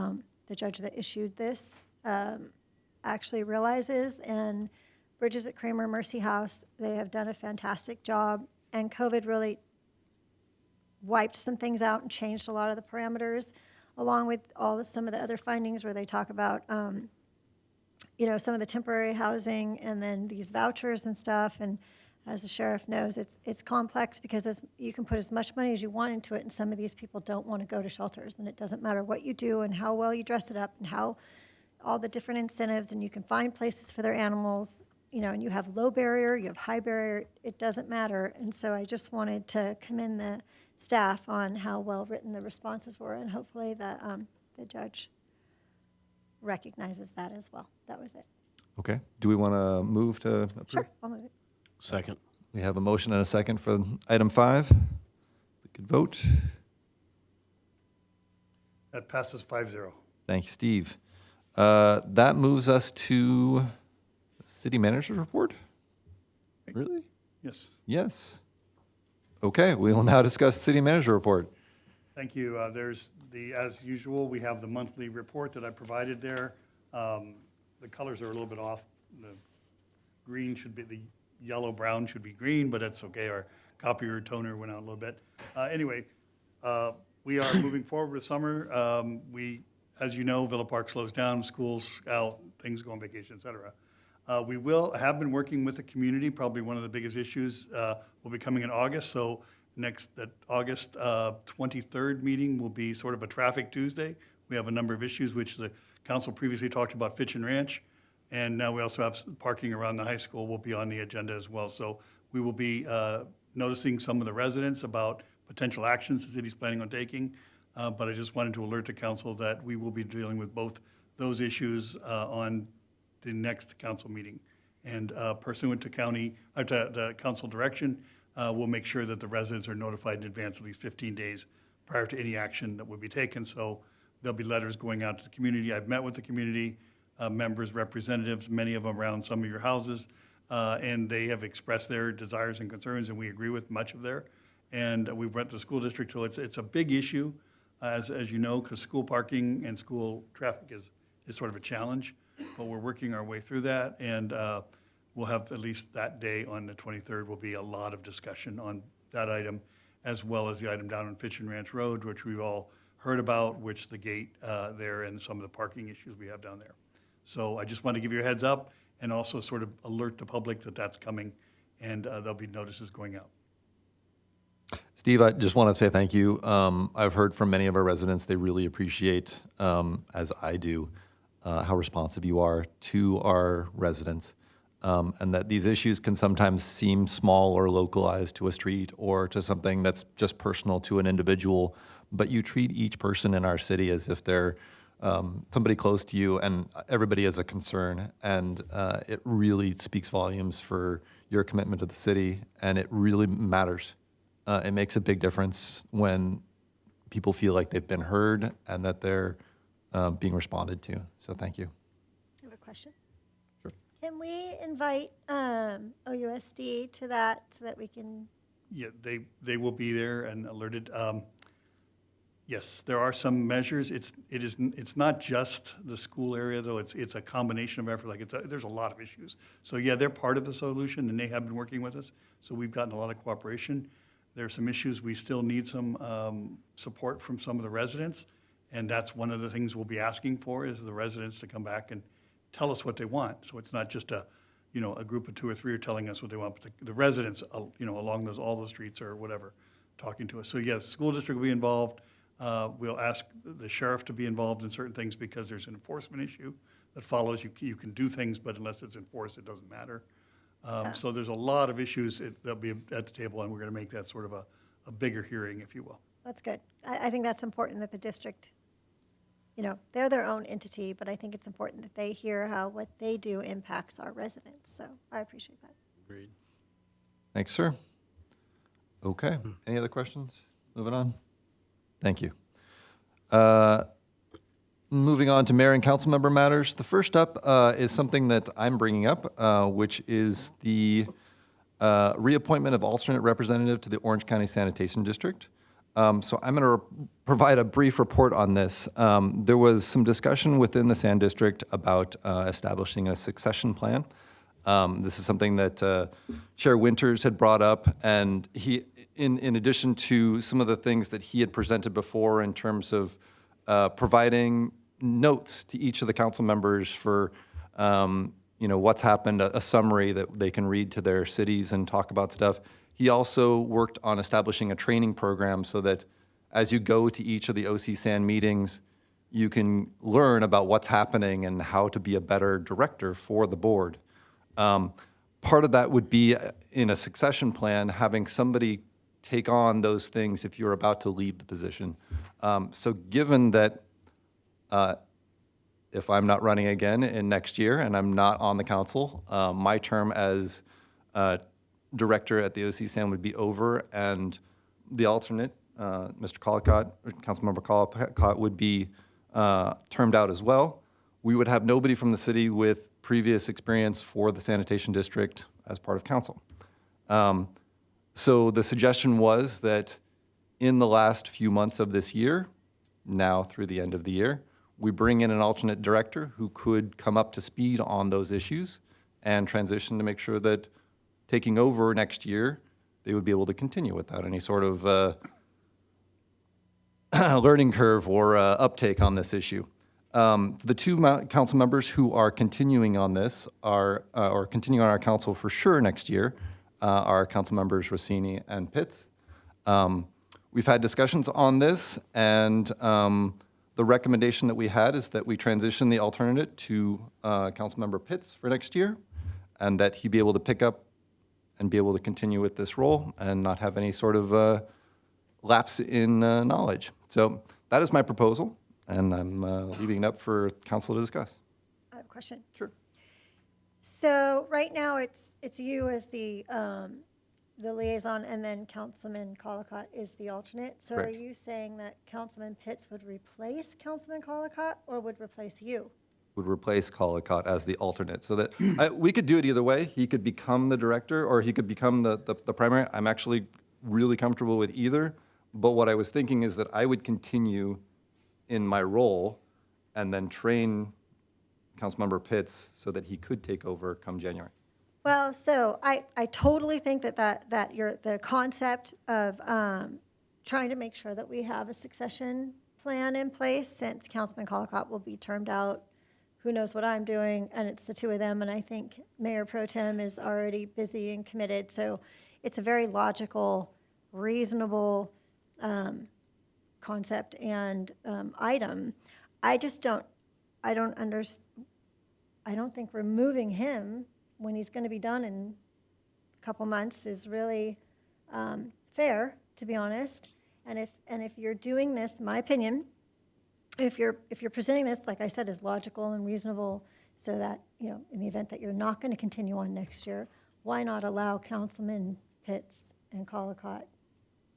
judge that issued this actually realizes. And Bridges at Kramer, Mercy House, they have done a fantastic job, and COVID really wiped some things out and changed a lot of the parameters, along with some of the other findings where they talk about, some of the temporary housing and then these vouchers and stuff. And as the sheriff knows, it's complex because you can put as much money as you want into it, and some of these people don't want to go to shelters. And it doesn't matter what you do and how well you dress it up and how all the different incentives, and you can find places for their animals, and you have low barrier, you have high barrier, it doesn't matter. And so I just wanted to commend the staff on how well-written the responses were, and hopefully the judge recognizes that as well. That was it. Okay. Do we want to move to approve? Sure, I'll move it. Second. We have a motion and a second for item 5. We could vote. That passes 5-0. Thank you, Steve. That moves us to the city manager's report? Really? Yes. Yes. Okay, we will now discuss the city manager report. Thank you. As usual, we have the monthly report that I provided there. The colors are a little bit off. The green should be, the yellow-brown should be green, but that's okay. Our copier toner went out a little bit. Anyway, we are moving forward with summer. As you know, Villa Park slows down, school's out, things go on vacation, et cetera. We have been working with the community. Probably one of the biggest issues will be coming in August. So that August 23rd meeting will be sort of a traffic Tuesday. We have a number of issues which the council previously talked about, Fitch and Ranch. And now we also have parking around the high school will be on the agenda as well. So we will be noticing some of the residents about potential actions the city's planning on taking. But I just wanted to alert the council that we will be dealing with both those issues on the next council meeting. And pursuant to the council direction, we'll make sure that the residents are notified in advance at least 15 days prior to any action that would be taken. So there'll be letters going out to the community. I've met with the community members, representatives, many of them around some of your houses, and they have expressed their desires and concerns, and we agree with much of their. And we went to the school district, so it's a big issue, as you know, because school parking and school traffic is sort of a challenge. But we're working our way through that, and we'll have at least that day on the 23rd will be a lot of discussion on that item, as well as the item down on Fitch and Ranch Road, which we've all heard about, which the gate there and some of the parking issues we have down there. So I just wanted to give you a heads up and also sort of alert the public that that's coming, and there'll be notices going out. Steve, I just want to say thank you. I've heard from many of our residents, they really appreciate, as I do, how responsive you are to our residents, and that these issues can sometimes seem small or localized to a street or to something that's just personal to an individual, but you treat each person in our city as if they're somebody close to you, and everybody has a concern, and it really speaks volumes for your commitment to the city, and it really matters. It makes a big difference when people feel like they've been heard and that they're being responded to. So thank you. I have a question. Sure. Can we invite OUSD to that so that we can? Yeah, they will be there and alerted. Yes, there are some measures. It's not just the school area, though. It's a combination of effort. There's a lot of issues. So yeah, they're part of the solution, and they have been working with us. So we've gotten a lot of cooperation. There are some issues we still need some support from some of the residents, and that's one of the things we'll be asking for is the residents to come back and tell us what they want. So it's not just a group of 2 or 3 are telling us what they want, but the residents, along all those streets or whatever, talking to us. So yes, the school district will be involved. We'll ask the sheriff to be involved in certain things because there's an enforcement issue that follows. You can do things, but unless it's enforced, it doesn't matter. So there's a lot of issues that'll be at the table, and we're going to make that sort of a bigger hearing, if you will. That's good. I think that's important that the district, they're their own entity, but I think it's important that they hear how what they do impacts our residents. So I appreciate that. Agreed. Thanks, sir. Okay. Any other questions? Moving on. Thank you. Moving on to mayor and council member matters. The first up is something that I'm bringing up, which is the reappointment of alternate representative to the Orange County Sanitation District. So I'm going to provide a brief report on this. There was some discussion within the San District about establishing a succession plan. This is something that Chair Winters had brought up, and he, in addition to some of the things that he had presented before in terms of providing notes to each of the council members for what's happened, a summary that they can read to their cities and talk about stuff. He also worked on establishing a training program so that as you go to each of the OC-SAN meetings, you can learn about what's happening and how to be a better director for the board. Part of that would be in a succession plan, having somebody take on those things if you're about to leave the position. So given that if I'm not running again in next year and I'm not on the council, my term as director at the OC-SAN would be over, and the alternate, Mr. Collicott, or Councilmember Collicott, would be termed out as well. We would have nobody from the city with previous experience for the Sanitation District as part of council. So the suggestion was that in the last few months of this year, now through the end of the year, we bring in an alternate director who could come up to speed on those issues and transition to make sure that taking over next year, they would be able to continue without any sort of learning curve or uptake on this issue. The two council members who are continuing on this are, or continuing on our council for sure next year, are council members Rossini and Pitts. We've had discussions on this, and the recommendation that we had is that we transition the alternate to Councilmember Pitts for next year, and that he be able to pick up and be able to continue with this role and not have any sort of lapse in knowledge. So that is my proposal, and I'm leaving it up for council to discuss. I have a question. Sure. So right now, it's you as the liaison, and then Councilman Collicott is the alternate. So Correct. are you saying that Councilman Pitts would replace Councilman Collicott, or would replace you? Would replace Collicott as the alternate, so that we could do it either way. He could become the director, or he could become the primary. I'm actually really comfortable with either, but what I was thinking is that I would continue in my role and then train Councilmember Pitts so that he could take over come January. Well, so I totally think that the concept of trying to make sure that we have a succession plan in place, since Councilman Collicott will be termed out, who knows what I'm doing, and it's the two of them, and I think Mayor Pro Tem is already busy and committed, so it's a very logical, reasonable concept and item. I don't think removing him when he's going to be done in a couple months is really fair, to be honest. And if you're doing this, my opinion, if you're presenting this, like I said, as logical and reasonable, so that, in the event that you're not going to continue on next year, why not allow Councilman Pitts and Collicott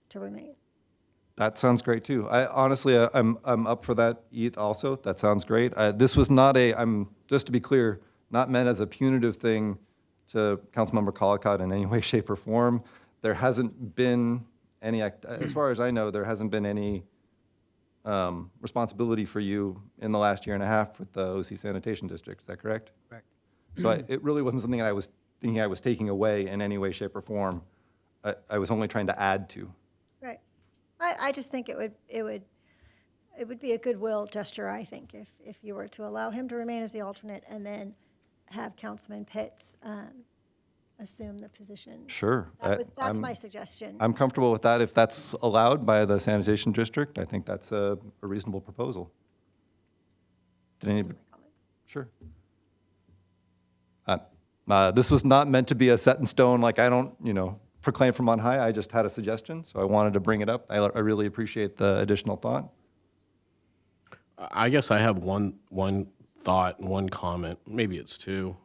to remain? That sounds great too. I'm up for that also. That sounds great. This was not just to be clear, not meant as a punitive thing to Councilmember Collicott in any way, shape, or form. There hasn't been any, as far as I know, there hasn't been any responsibility for you in the last year and a half with the OC Sanitation District. Is that correct? Correct. So it really wasn't something I was thinking I was taking away in any way, shape, or form. I was only trying to add to. Right. I just think it would be a goodwill gesture, I think, if you were to allow him to remain as the alternate and then have Councilman Pitts assume the position. Sure. That's my suggestion. I'm comfortable with that. If that's allowed by the Sanitation District, I think that's a reasonable proposal. Did anybody? Sure. This was not meant to be a set in stone, like I don't, proclaim from on high. I just had a suggestion, so I wanted to bring it up. I really appreciate the additional thought. I guess I have one thought and one comment. Maybe it's two.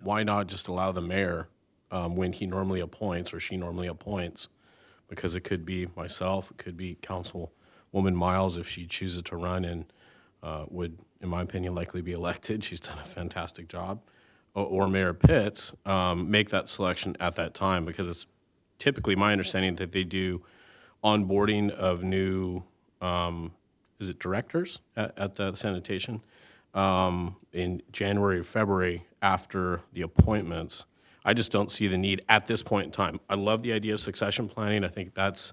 Why not just allow the mayor, when he normally appoints or she normally appoints, because it could be myself, it could be Councilwoman Miles if she chooses to run and would, in my opinion, likely be elected. She's done a fantastic job. Or Mayor Pitts, make that selection at that time, because it's typically my understanding that they do onboarding of new, is it directors at the sanitation? in January or February after the appointments. I just don't see the need at this point in time. I love the idea of succession planning. I think that's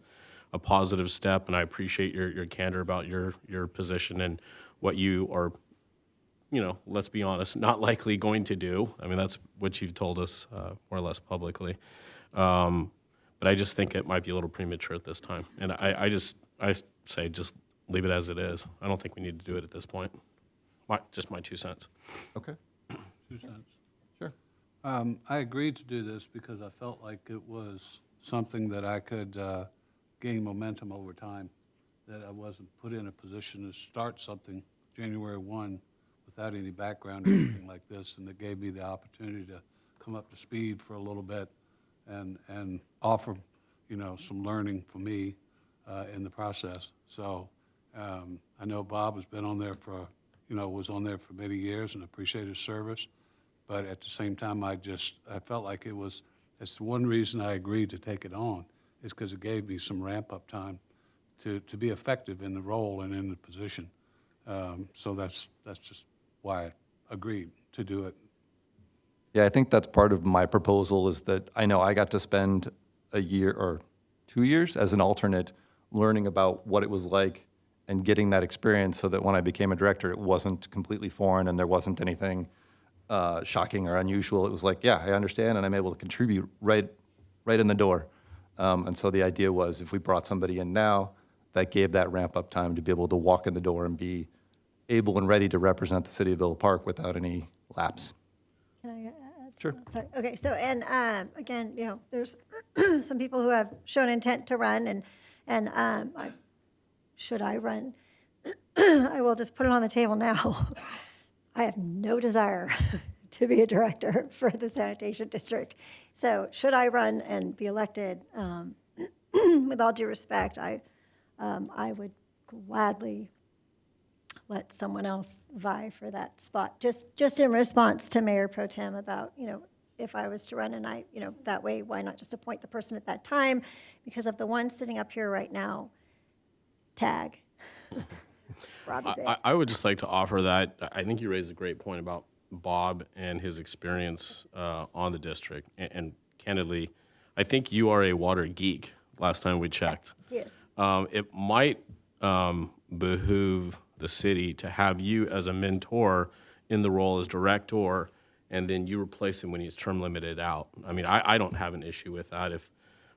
a positive step, and I appreciate your candor about your position and what you are, let's be honest, not likely going to do. I mean, that's what you've told us more or less publicly. But I just think it might be a little premature at this time. And I say just leave it as it is. I don't think we need to do it at this point. Just my 2 cents. Okay. 2 cents. Sure. I agreed to do this because I felt like it was something that I could gain momentum over time, that I wasn't put in a position to start something January 1 without any background or anything like this, and it gave me the opportunity to come up to speed for a little bit and offer, some learning for me in the process. So I know Bob has been on there was on there for many years and appreciate his service. But at the same time, I felt like that's the one reason I agreed to take it on, is because it gave me some ramp-up time to be effective in the role and in the position. So that's just why I agreed to do it. Yeah, I think that's part of my proposal, is that I know I got to spend a year or 2 years as an alternate learning about what it was like and getting that experience, so that when I became a director, it wasn't completely foreign and there wasn't anything shocking or unusual. It was like, yeah, I understand, and I'm able to contribute right in the door. And so the idea was, if we brought somebody in now, that gave that ramp-up time to be able to walk in the door and be able and ready to represent the city of Villa Park without any lapse. Can I add? Sure. Sorry. Okay, so, and again, there's some people who have shown intent to run, and should I run? I will just put it on the table now. I have no desire to be a director for the Sanitation District. So should I run and be elected, with all due respect, I would gladly let someone else vie for that spot, just in response to Mayor Pro Tem about, if I was to run, and that way, why not just appoint the person at that time? Because of the one sitting up here right now, tag. Robbie's it. I would just like to offer that. I think you raised a great point about Bob and his experience on the district. And candidly, I think you are a water geek, last time we checked. Yes. It might behoove the city to have you as a mentor in the role as director, and then you replace him when he's term limited out. I mean, I don't have an issue with that if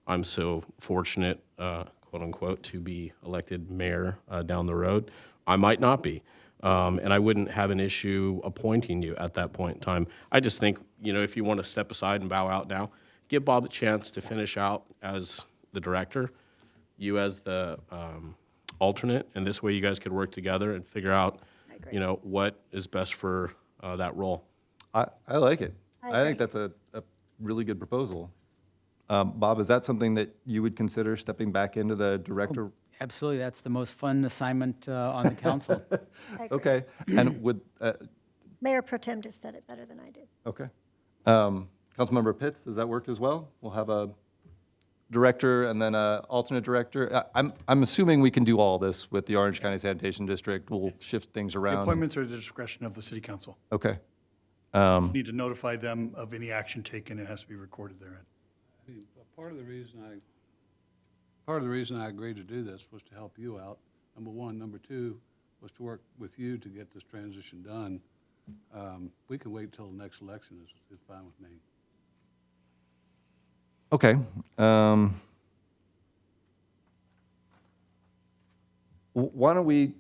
I'm so fortunate, quote unquote, to be elected mayor down the road. I might not be. And I wouldn't have an issue appointing you at that point in time. I just think, if you want to step aside and bow out now, give Bob a chance to finish out as the director, you as the alternate, and this way you guys could work together and figure out, what is best for that role. I like it. I I think agree. that's a really good proposal. Bob, is that something that you would consider stepping back into the director? Absolutely, that's the most fun assignment on the council. I agree. Okay, and would, Mayor Pro Tem just said it better than I did. okay. Councilmember Pitts, does that work as well? We'll have a director and then a alternate director. I'm assuming we can do all this with the Orange County Sanitation District. We'll shift things The around. appointments are at the discretion of the city council. Okay. Need to notify them of any action taken. It has to be recorded therein. Part of the reason I agreed to do this was to help you out, number one. Number two was to work with you to get this transition done. We can wait till the next election, is fine with me. Okay. Why don't we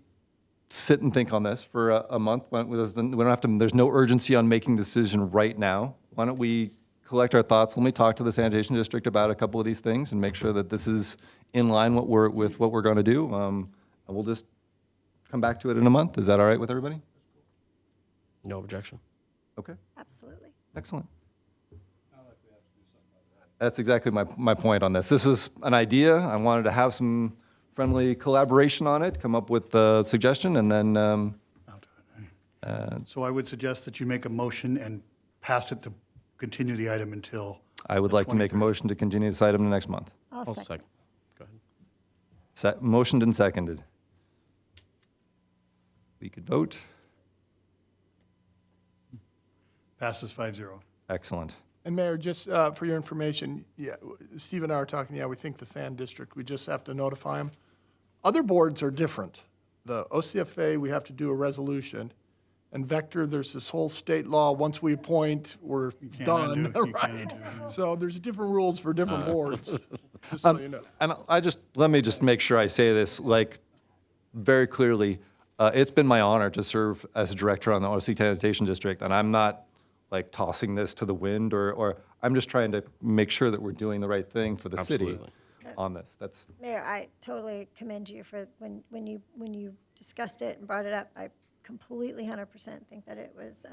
sit and think on this for a month? We don't have to, there's no urgency on making the decision right now. Why don't we collect our thoughts? Let me talk to the Sanitation District about a couple of these things and make sure that this is in line with what we're going to do. And we'll just come back to it in a month. Is that all right with everybody? No objection. Okay, Absolutely. excellent. That's exactly my point on this. This was an idea. I wanted to have some friendly collaboration on it, come up with a suggestion, and then, So I would suggest that you make a motion and pass it to continue the item until. I would the like to make a 23rd. motion to continue this item to next month. I'll I'll second. Go ahead. Motioned and seconded. We could vote. Passes 5-0. Excellent. And Mayor, just for your information, yeah, Steve and I were talking, yeah, we think the Sand District, we just have to notify them. Other boards are different. The OCFA, we have to do a resolution. And Vector, there's this whole state law, once we appoint, we're can't done, undo it. You can't right? undo it. So there's different rules for different boards, just so you know. And let me just make sure I say this, like, very clearly. It's been my honor to serve as a director on the OC Sanitation District, and I'm not, like, tossing this to the wind, or I'm just trying to make sure that we're doing the right thing for the city Absolutely. on this. That's, Mayor, I totally commend you for when you discussed it and brought it up. I completely 100% think that it was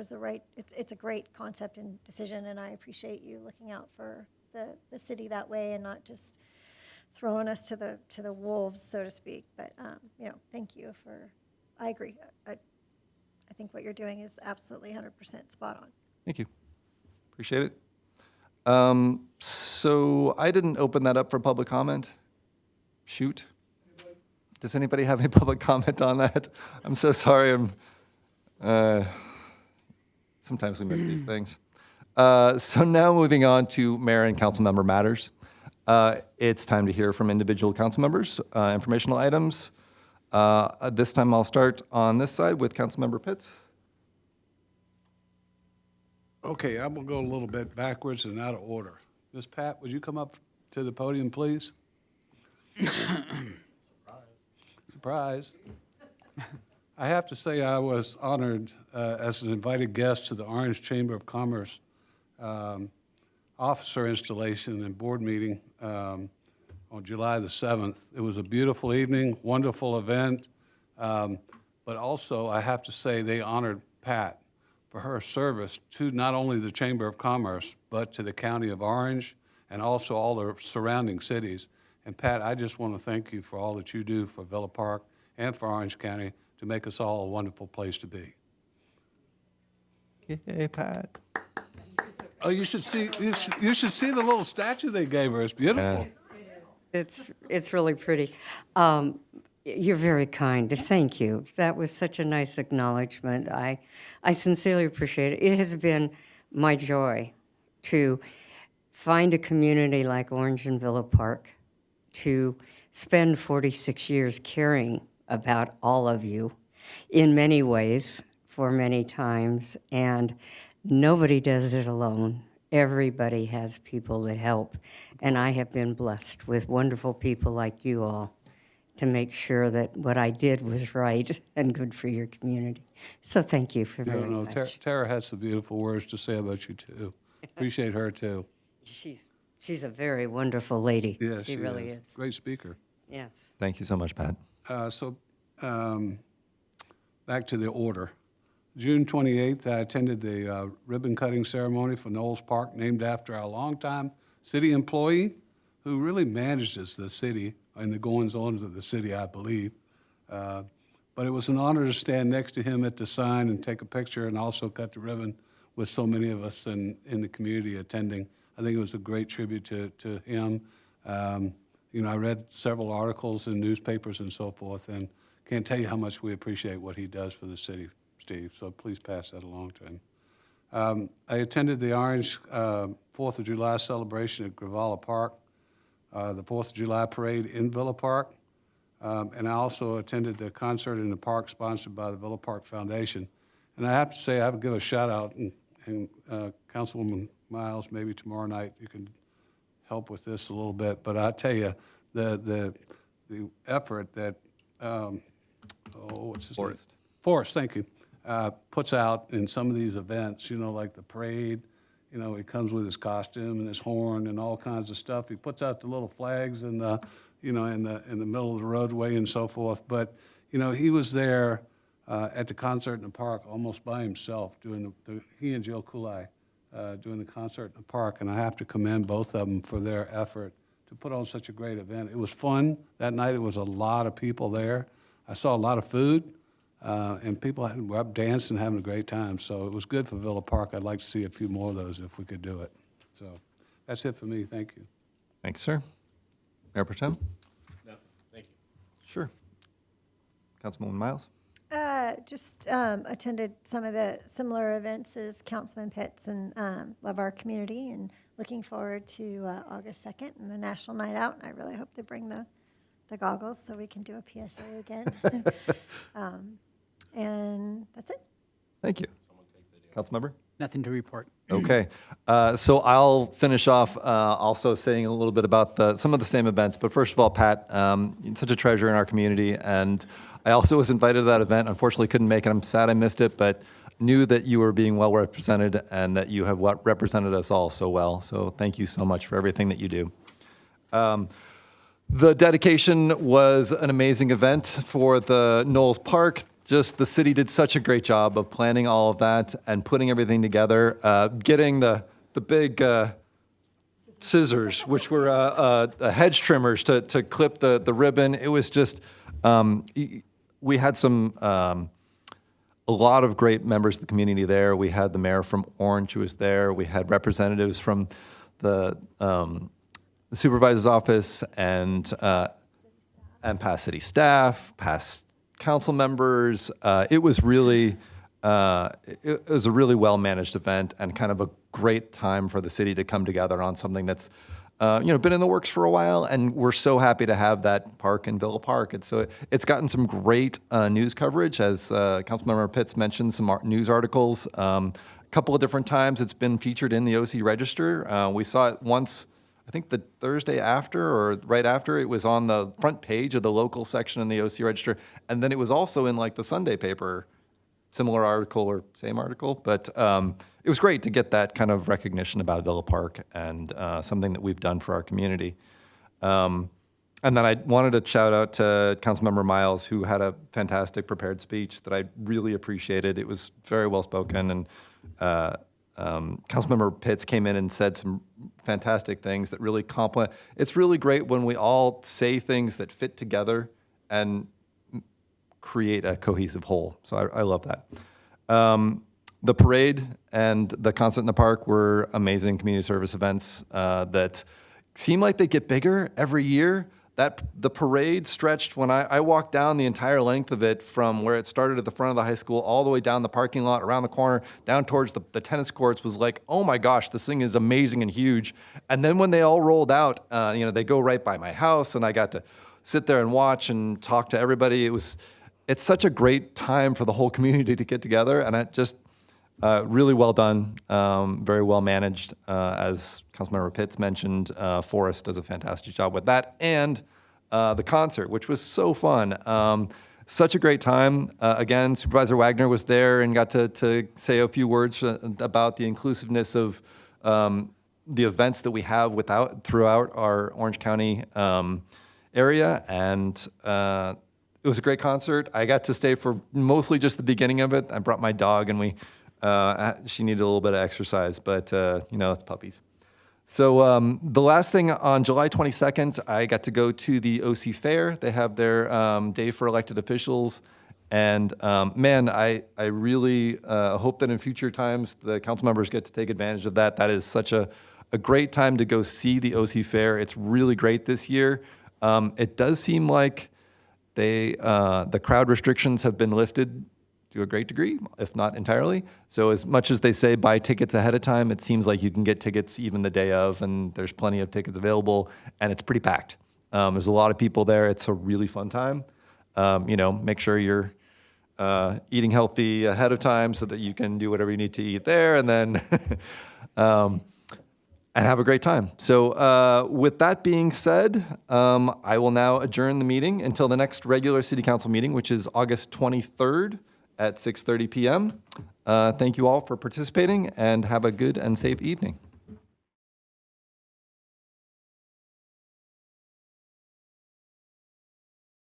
the right, it's a great concept and decision, and I appreciate you looking out for the city that way and not just throwing us to the wolves, so to speak. But thank you for. I agree. I think what you're doing is absolutely 100% spot on. thank you. Appreciate it. So I didn't open that up for public comment. Shoot. Does anybody have any public comment on that? I'm so sorry. Sometimes we miss these things. So now moving on to mayor and council member matters. It's time to hear from individual council members, informational items. This time I'll start on this side with Councilmember Pitts. Okay, I'm gonna go a little bit backwards and out of order. Ms. Pat, would you come up to the podium, please? Surprise. I have to say I was honored as an invited guest to the Orange Chamber of Commerce officer installation and board meeting on July the 7th. It was a beautiful evening, wonderful event, but also I have to say they honored Pat for her service to not only the Chamber of Commerce, but to the County of Orange and also all the surrounding cities. And Pat, I just want to thank you for all that you do for Villa Park and for Orange County to make us all a wonderful place to be. Yay, Pat. Oh, you should see the little statue they gave her. It's beautiful. It's really pretty. You're very kind. Thank you. That was such a nice acknowledgement. I sincerely appreciate it. It has been my joy to find a community like Orange and Villa Park, to spend 46 years caring about all of you in many ways, for many times, and nobody does it alone. Everybody has people that help, and I have been blessed with wonderful people like you all to make sure that what I did was right and good for your community. So thank you for very much. Tara has some beautiful words to say about you, too. Appreciate her, too. She's a very wonderful lady. Yes, she really is. Great speaker. Yes. Thank you so much, Pat. Back to the order. June 28th, I attended the ribbon cutting ceremony for Knowles Park, named after a longtime city employee who really manages the city and the goings-on of the city, I believe. But it was an honor to stand next to him at the sign and take a picture and also cut the ribbon with so many of us in the community attending. I think it was a great tribute to him. I read several articles in newspapers and so forth, and can't tell you how much we appreciate what he does for the city, Steve, so please pass that along to him. I attended the Orange 4th of July celebration at Gravola Park, the 4th of July parade in Villa Park, and I also attended the concert in the park sponsored by the Villa Park Foundation. And I have to say, I have to give a shout out, and Councilwoman Miles, maybe tomorrow night you can help with this a little bit, but I tell you, the effort that, what's his name? Forrest, thank you, puts out in some of these events, like the parade. He comes with his costume and his horn and all kinds of stuff. He puts out the little flags in the middle of the roadway and so forth. But, he was there at the concert in the park almost by himself doing he and Jill Kulai doing the concert in the park. And I have to commend both of them for their effort to put on such a great event. It was fun. That night, it was a lot of people there. I saw a lot of food. And people were up dancing, having a great time. So it was good for Villa Park. I'd like to see a few more of those if we could do it. So that's it for me. Thank you. Thanks, sir. Mayor Pro Tem? No, thank you. Sure. Councilwoman Miles? Just attended some of the similar events as Councilman Pitts and love our community and looking forward to August 2nd and the National Night Out. I really hope they bring the goggles so we can do a PSA again. And that's it. Thank you. Councilmember? Nothing to report. Okay, so I'll finish off also saying a little bit about some of the same events. But first of all, Pat, you're such a treasure in our community, and I also was invited to that event. Unfortunately, couldn't make it. I'm sad I missed it, but knew that you were being well represented and that you have represented us all so well. So thank you so much for everything that you do. The dedication was an amazing event for the Knowles Park. Just the city did such a great job of planning all of that and putting everything together, getting the big scissors, which were hedge trimmers to clip the ribbon. It was just, we had a lot of great members of the community there. We had the mayor from Orange who was there. We had representatives from the supervisor's office and past city staff, past council members. It was really, it was a really well-managed event and kind of a great time for the city to come together on something that's, been in the works for a while. And we're so happy to have that park in Villa Park. It's gotten some great news coverage, as Councilmember Pitts mentioned, some news articles. A couple of different times it's been featured in the OC Register. We saw it once, I think the Thursday after or right after, it was on the front page of the local section in the OC Register. And then it was also in like the Sunday paper, similar article or same article. But it was great to get that kind of recognition about Villa Park and something that we've done for our community. And then I wanted to shout out to Councilmember Miles, who had a fantastic prepared speech that I really appreciated. It was very well spoken, and Councilmember Pitts came in and said some fantastic things that really compliment. It's really great when we all say things that fit together and create a cohesive whole. So I love that. The parade and the concert in the park were amazing community service events that seem like they get bigger every year. The parade stretched when I walked down the entire length of it from where it started at the front of the high school all the way down the parking lot, around the corner, down towards the tennis courts, was like, oh my gosh, this thing is amazing and huge. And then when they all rolled out, they go right by my house, and I got to sit there and watch and talk to everybody. It's such a great time for the whole community to get together, and it just really well done, very well managed. As Councilmember Pitts mentioned, Forrest does a fantastic job with that. And the concert, which was so fun. Such a great time. Again, Supervisor Wagner was there and got to say a few words about the inclusiveness of the events that we have throughout our Orange County area. And it was a great concert. I got to stay for mostly just the beginning of it. I brought my dog, and she needed a little bit of exercise, but it's puppies. So the last thing, on July 22nd, I got to go to the OC Fair. They have their Day for Elected Officials. And man, I really hope that in future times the council members get to take advantage of that. That is such a great time to go see the OC Fair. It's really great this year. It does seem like the crowd restrictions have been lifted to a great degree, if not entirely. So as much as they say buy tickets ahead of time, it seems like you can get tickets even the day of, and there's plenty of tickets available, and it's pretty packed. There's a lot of people there. It's a really fun time. Make sure you're eating healthy ahead of time so that you can do whatever you need to eat there, and then and have a great time. So with that being said, I will now adjourn the meeting until the next regular city council meeting, which is August 23rd at 6:30 p.m. Thank you all for participating, and have a good and safe evening.